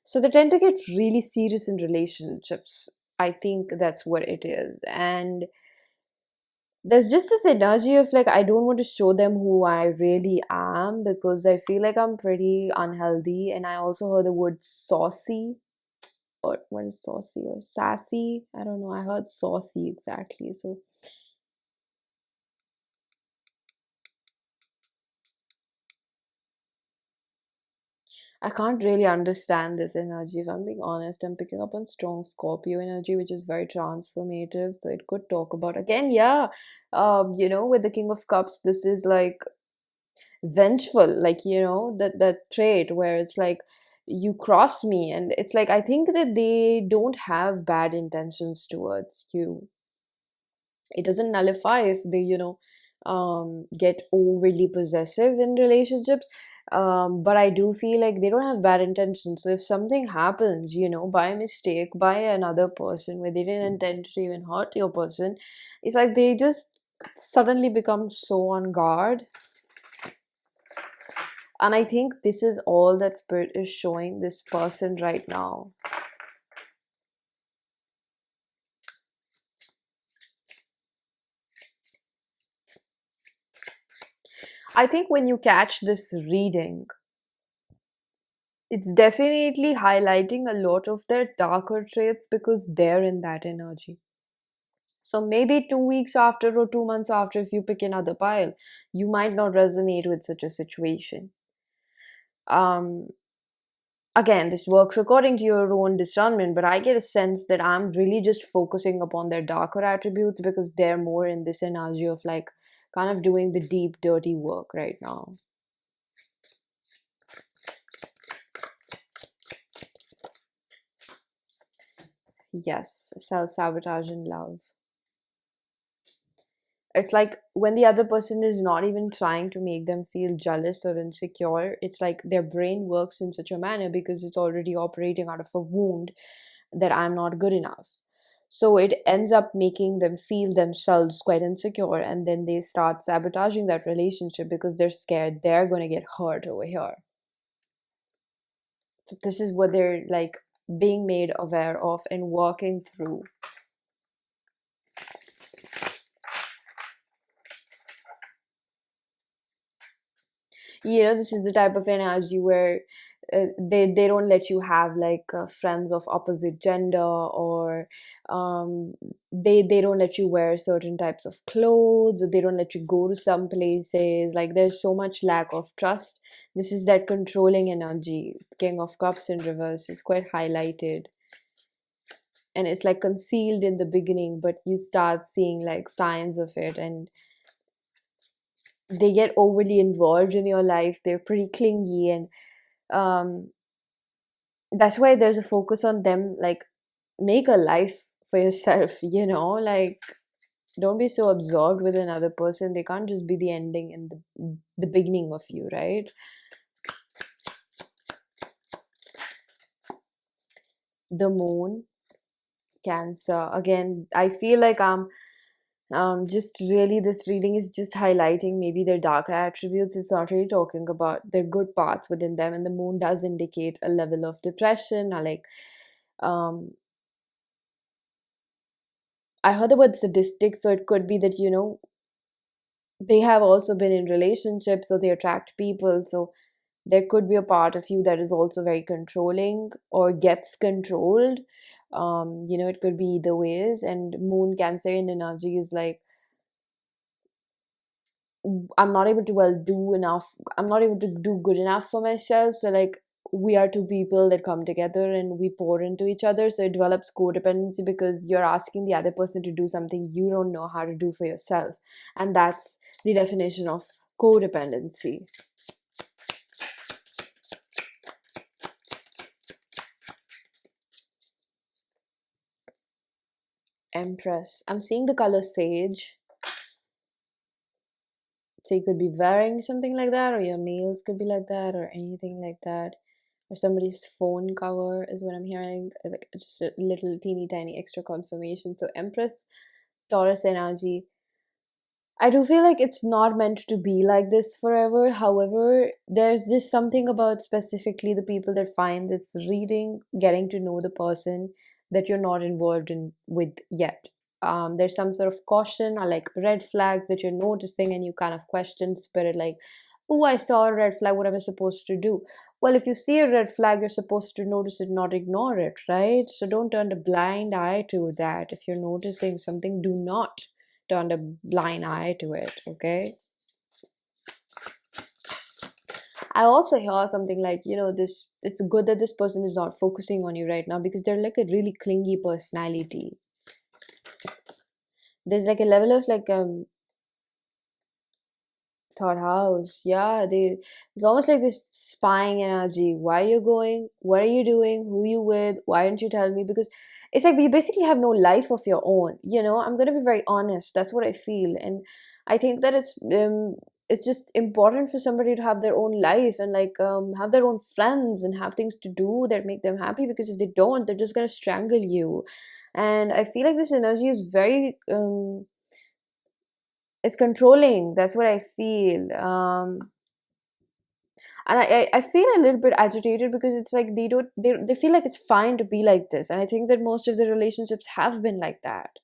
So they tend to get really serious in relationships. I think that's what it is. And there's just this energy of like, I don't want to show them who I really am, because I feel like I'm pretty unhealthy. And I also heard the word saucy, or what is saucy or sassy? I don't know. I heard saucy exactly. So I can't really understand this energy. If I'm being honest, I'm picking up on strong Scorpio energy, which is very transformative. So it could talk about, again, yeah, with the King of Cups, this is like vengeful, like that trait where it's like, you cross me, and it's like, I think that they don't have bad intentions towards you. It doesn't nullify if they get overly possessive in relationships. But I do feel like they don't have bad intentions. So if something happens, by mistake, by another person, where they didn't intend to even hurt your person, it's like they just suddenly become so on guard. And I think this is all that spirit is showing this person right now. I think when you catch this reading, it's definitely highlighting a lot of their darker traits because they're in that energy. So maybe 2 weeks after or 2 months after, if you pick another pile, you might not resonate with such a situation. um Again, this works according to your own discernment, but I get a sense that I'm really just focusing upon their darker attributes because they're more in this energy of like kind of doing the deep dirty work right now. Yes, self-sabotage in love. It's like when the other person is not even trying to make them feel jealous or insecure, it's like their brain works in such a manner because it's already operating out of a wound that I'm not good enough. So it ends up making them feel themselves quite insecure, and then they start sabotaging that relationship because they're scared they're going to get hurt over here. So this is what they're like being made aware of and walking through. This is the type of energy where they don't let you have like friends of opposite gender, or they don't let you wear certain types of clothes, or they don't let you go to some places. Like there's so much lack of trust. This is that controlling energy. King of Cups in reverse is quite highlighted, and it's like concealed in the beginning, but you start seeing like signs of it, and they get overly involved in your life. They're pretty clingy, and um that's why there's a focus on them. Like, make a life for yourself, like don't be so absorbed with another person. They can't just be the ending and the beginning of you, right? The Moon, Cancer. Again, I feel like just really, this reading is just highlighting maybe their darker attributes. It's not really talking about their good parts within them, and the moon does indicate a level of depression, or like um I heard the word sadistic, so it could be that they have also been in relationships, so they attract people. So there could be a part of you that is also very controlling or gets controlled. It could be either ways. And moon Cancerian energy is like, I'm not able to do enough. I'm not able to do good enough for myself. So like, we are two people that come together and we pour into each other. So it develops codependency because you're asking the other person to do something you don't know how to do for yourself. And that's the definition of codependency. Empress. I'm seeing the color sage. So you could be wearing something like that, or your nails could be like that, or anything like that. Or somebody's phone cover is what I'm hearing. Like just a little teeny tiny extra confirmation. So Empress, Taurus energy. I do feel like it's not meant to be like this forever. However, there's just something about specifically the people that find this reading, getting to know the person that you're not involved in with yet. There's some sort of caution or like red flags that you're noticing, and you kind of question spirit, like, oh, I saw a red flag. What am I supposed to do? Well, if you see a red flag, you're supposed to notice it, not ignore it, right? So don't turn a blind eye to that. If you're noticing something, do not turn a blind eye to it, okay? I also hear something like, this, it's good that this person is not focusing on you right now because they're like a really clingy personality. There's like a level of like thought house. Yeah, it's almost like this spying energy. Why are you going? What are you doing? Who you with? Why didn't you tell me? Because it's like you basically have no life of your own. I'm gonna be very honest. That's what I feel, and I think that it's just important for somebody to have their own life and like have their own friends and have things to do that make them happy. Because if they don't, they're just gonna strangle you. And I feel like this energy is very it's controlling. That's what I feel. And I feel a little bit agitated because it's like they feel like it's fine to be like this, and I think that most of the relationships have been like that.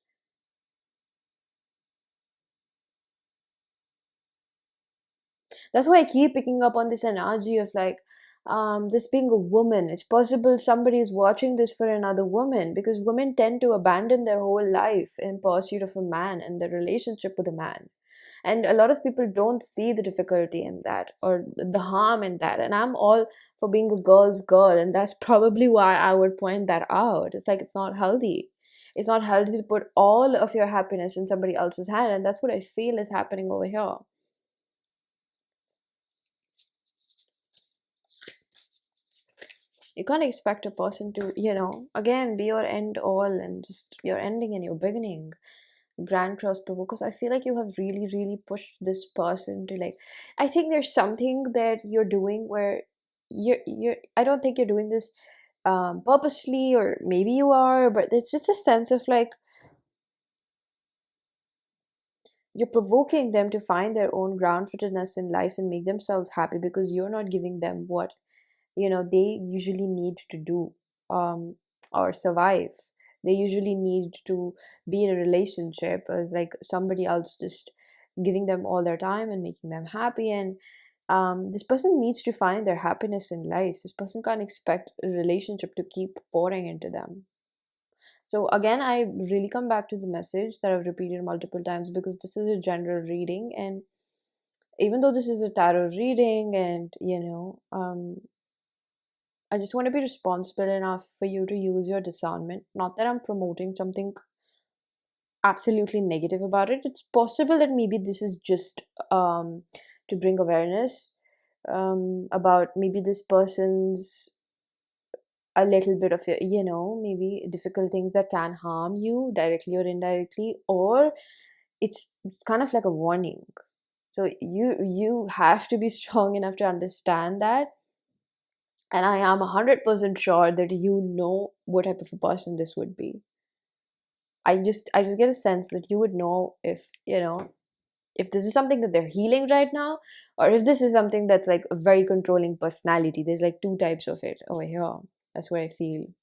That's why I keep picking up on this energy of like, this being a woman, it's possible somebody is watching this for another woman, because women tend to abandon their whole life in pursuit of a man and their relationship with a man. And a lot of people don't see the difficulty in that or the harm in that. And I'm all for being a girl's girl, and that's probably why I would point that out. It's like, it's not healthy. It's not healthy to put all of your happiness in somebody else's hand, and that's what I feel is happening over here. You can't expect a person to, again, be your end all and just your ending and your beginning. Grand cross provoke, because I feel like you have really, really pushed this person to, like, I think there's something that you're doing where you're I don't think you're doing this purposely, or maybe you are, but there's just a sense of like you're provoking them to find their own ground fittedness in life and make themselves happy, because you're not giving them what they usually need to do, or survive. They usually need to be in a relationship as like somebody else just giving them all their time and making them happy. And this person needs to find their happiness in life. This person can't expect a relationship to keep pouring into them. So again, I really come back to the message that I've repeated multiple times, because this is a general reading, and even though this is a tarot reading, and I just want to be responsible enough for you to use your discernment. Not that I'm promoting something absolutely negative about it. It's possible that maybe this is just to bring awareness about maybe this person's a little bit of maybe difficult things that can harm you directly or indirectly, or it's kind of like a warning. So you have to be strong enough to understand that. And I am 100% sure that you know what type of a person this would be. I just get a sense that you would know if this is something that they're healing right now, or if this is something that's like a very controlling personality. There's like two types of it over here. That's what I feel.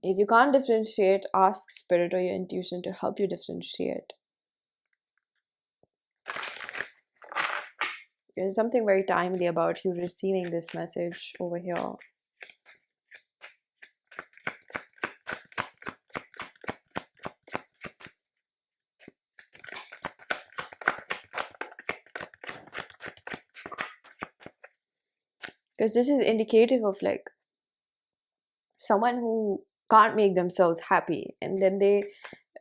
If you can't differentiate, ask spirit or your intuition to help you differentiate. There's something very timely about you receiving this message over here. Because this is indicative of like someone who can't make themselves happy, and then they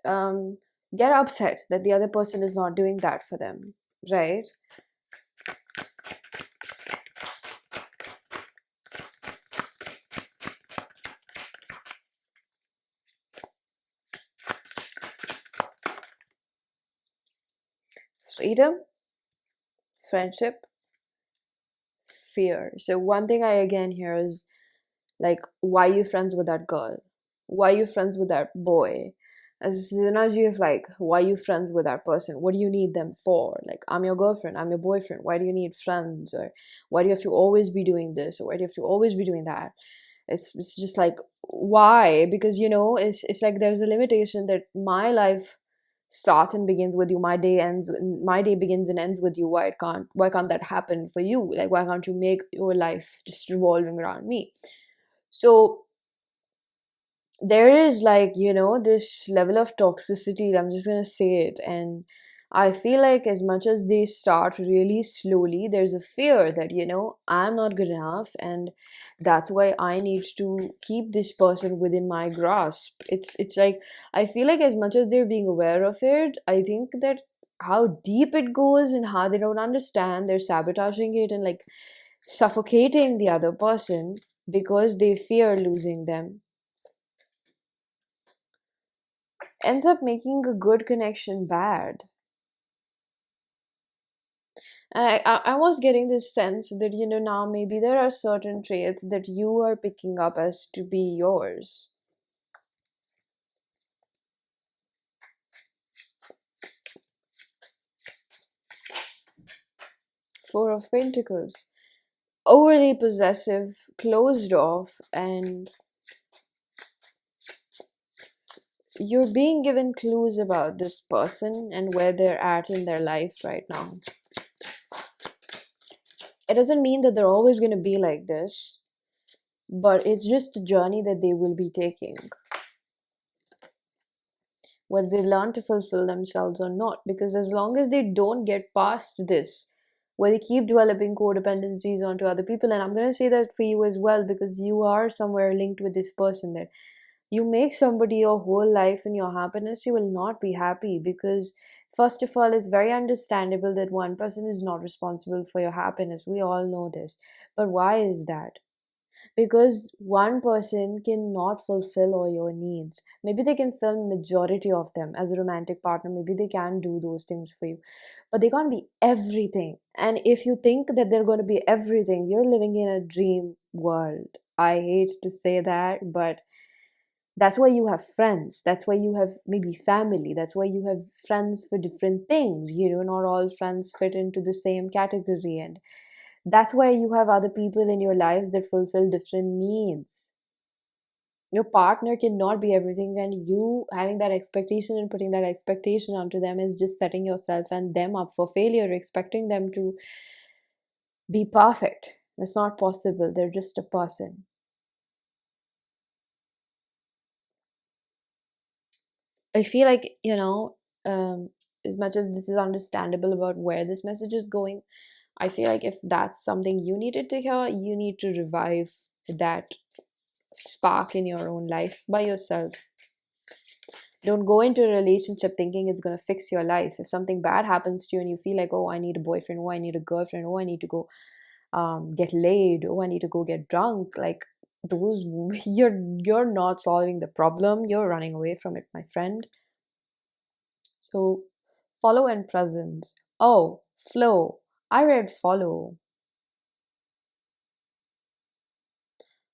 get upset that the other person is not doing that for them, right? Freedom, friendship, fear. So one thing I again hear is like, why are you friends with that girl? Why are you friends with that boy? As an energy of like, why are you friends with that person? What do you need them for? Like, I'm your girlfriend, I'm your boyfriend. Why do you need friends? Or why do you have to always be doing this? Or why do you have to always be doing that? It's just like, why? Because it's like there's a limitation that my life starts and begins with you. My day begins and ends with you. Why can't that happen for you? Like, why can't you make your life just revolving around me? So there is like this level of toxicity, I'm just gonna say it. And I feel like as much as they start really slowly, there's a fear that I'm not good enough, and that's why I need to keep this person within my grasp. It's like, I feel like as much as they're being aware of it, I think that how deep it goes and how they don't understand, they're sabotaging it and like suffocating the other person because they fear losing them, ends up making a good connection bad. And I was getting this sense that now maybe there are certain traits that you are picking up as to be yours. Four of Pentacles, overly possessive, closed off, and you're being given clues about this person and where they're at in their life right now. It doesn't mean that they're always going to be like this, but it's just a journey that they will be taking, whether they learn to fulfill themselves or not. Because as long as they don't get past this, where they keep developing codependencies onto other people, and I'm going to say that for you as well, because you are somewhere linked with this person, that you make somebody your whole life and your happiness, you will not be happy. Because first of all, it's very understandable that one person is not responsible for your happiness. We all know this. But why is that? Because one person cannot fulfill all your needs. Maybe they can fill majority of them as a romantic partner. Maybe they can do those things for you, but they can't be everything. And if you think that they're going to be everything, you're living in a dream world. I hate to say that, but that's why you have friends. That's why you have maybe family. That's why you have friends for different things. Not all friends fit into the same category. And that's why you have other people in your lives that fulfill different needs. Your partner cannot be everything, and you having that expectation and putting that expectation onto them is just setting yourself and them up for failure, expecting them to be perfect. It's not possible. They're just a person. I feel like, as much as this is understandable about where this message is going, I feel like if that's something you needed to hear, you need to revive that spark in your own life by yourself. Don't go into a relationship thinking it's going to fix your life. If something bad happens to you and you feel like, oh, I need a boyfriend, oh, I need a girlfriend, oh, I need to go get laid, oh, I need to go get drunk, like those, you're not solving the problem, you're running away from it, my friend. So follow and presence. Oh, flow. I read follow.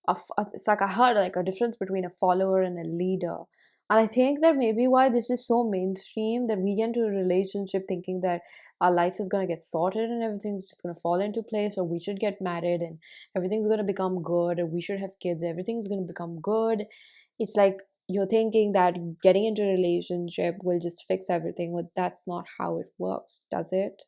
It's like I heard like a difference between a follower and a leader. And I think that maybe why this is so mainstream, that we get into a relationship thinking that our life is going to get sorted and everything's just going to fall into place, or we should get married and everything's going to become good, or we should have kids, everything's going to become good. It's like you're thinking that getting into a relationship will just fix everything, but that's not how it works, does it?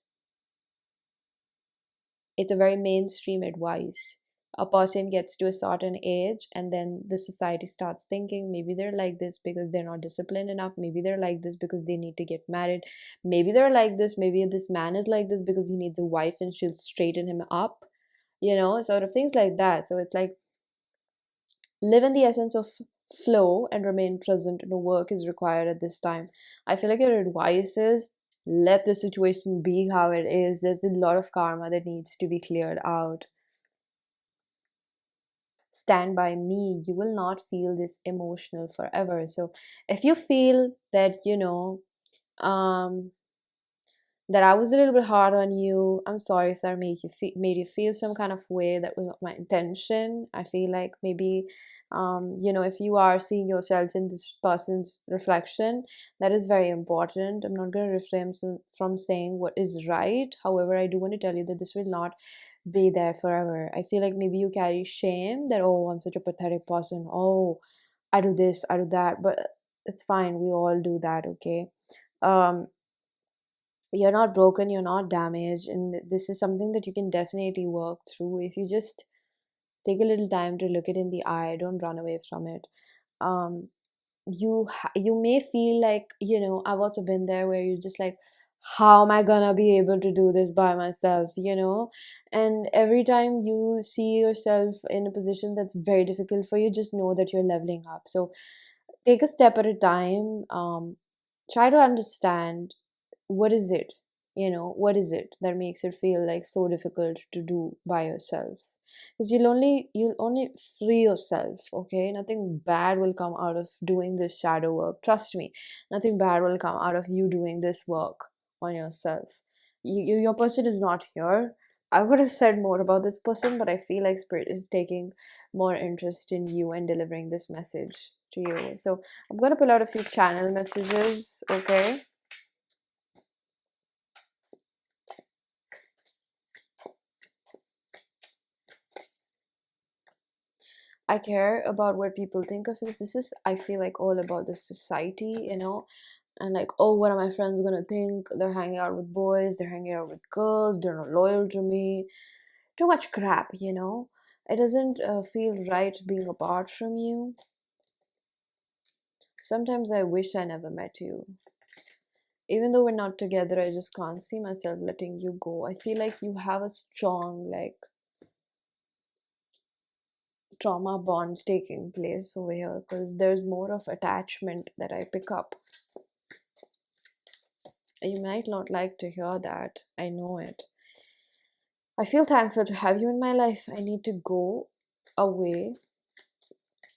It's a very mainstream advice. A person gets to a certain age and then the society starts thinking maybe they're like this because they're not disciplined enough, maybe they're like this because they need to get married, maybe they're like this, maybe this man is like this because he needs a wife and she'll straighten him up, sort of things like that. So it's like, live in the essence of flow and remain present. No work is required at this time. I feel like your advice is, let the situation be how it is. There's a lot of karma that needs to be cleared out. Stand by me. You will not feel this emotional forever. So if you feel that, um that I was a little bit hard on you, I'm sorry if that made you feel some kind of way. That was not my intention. I feel like maybe, if you are seeing yourself in this person's reflection, that is very important. I'm not going to refrain from saying what is right. However, I do want to tell you that this will not be there forever. I feel like maybe you carry shame that, oh, I'm such a pathetic person. Oh, I do this, I do that. But it's fine. We all do that, okay? Um, you're not broken, you're not damaged, and this is something that you can definitely work through if you just take a little time to look it in the eye. Don't run away from it. um you may feel like, I've also been there, where you're just like, how am I gonna be able to do this by myself, and every time you see yourself in a position that's very difficult for you, just know that you're leveling up. So take a step at a time. Try to understand, what is it, what is it that makes it feel like so difficult to do by yourself? Because you'll only free yourself, okay? Nothing bad will come out of doing this shadow work, trust me. Nothing bad will come out of you doing this work on yourself. Your person is not here. I would have said more about this person, but I feel like spirit is taking more interest in you and delivering this message to you. So I'm going to pull out a few channel messages, okay? I care about what people think of us. This is, I feel like, all about the society, and like, oh, what are my friends gonna think? They're hanging out with boys, they're hanging out with girls, they're not loyal to me. Too much crap, It doesn't feel right being apart from you. Sometimes I wish I never met you. Even though we're not together, I just can't see myself letting you go. I feel like you have a strong, like, trauma bond taking place over here because there's more of attachment that I pick up. You might not like to hear that. I know it. I feel thankful to have you in my life. I need to go away.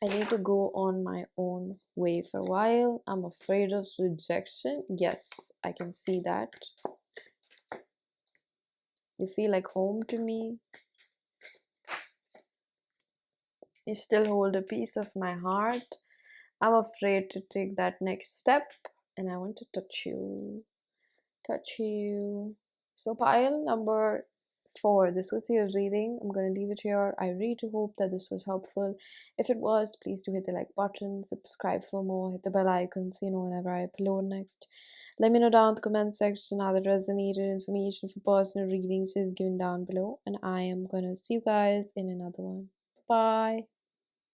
I need to go on my own way for a while. I'm afraid of rejection. Yes, I can see that. You feel like home to me. You still hold a piece of my heart. I'm afraid to take that next step, and I want to touch you. Touch you. So, pile number 4, this was your reading. I'm going to leave it here. I really do hope that this was helpful. If it was, please do hit the like button, subscribe for more, hit the bell icon so you know whenever I upload next. Let me know down in the comment section how that resonated. Information for personal readings is given down below, and I am going to see you guys in another one. Bye.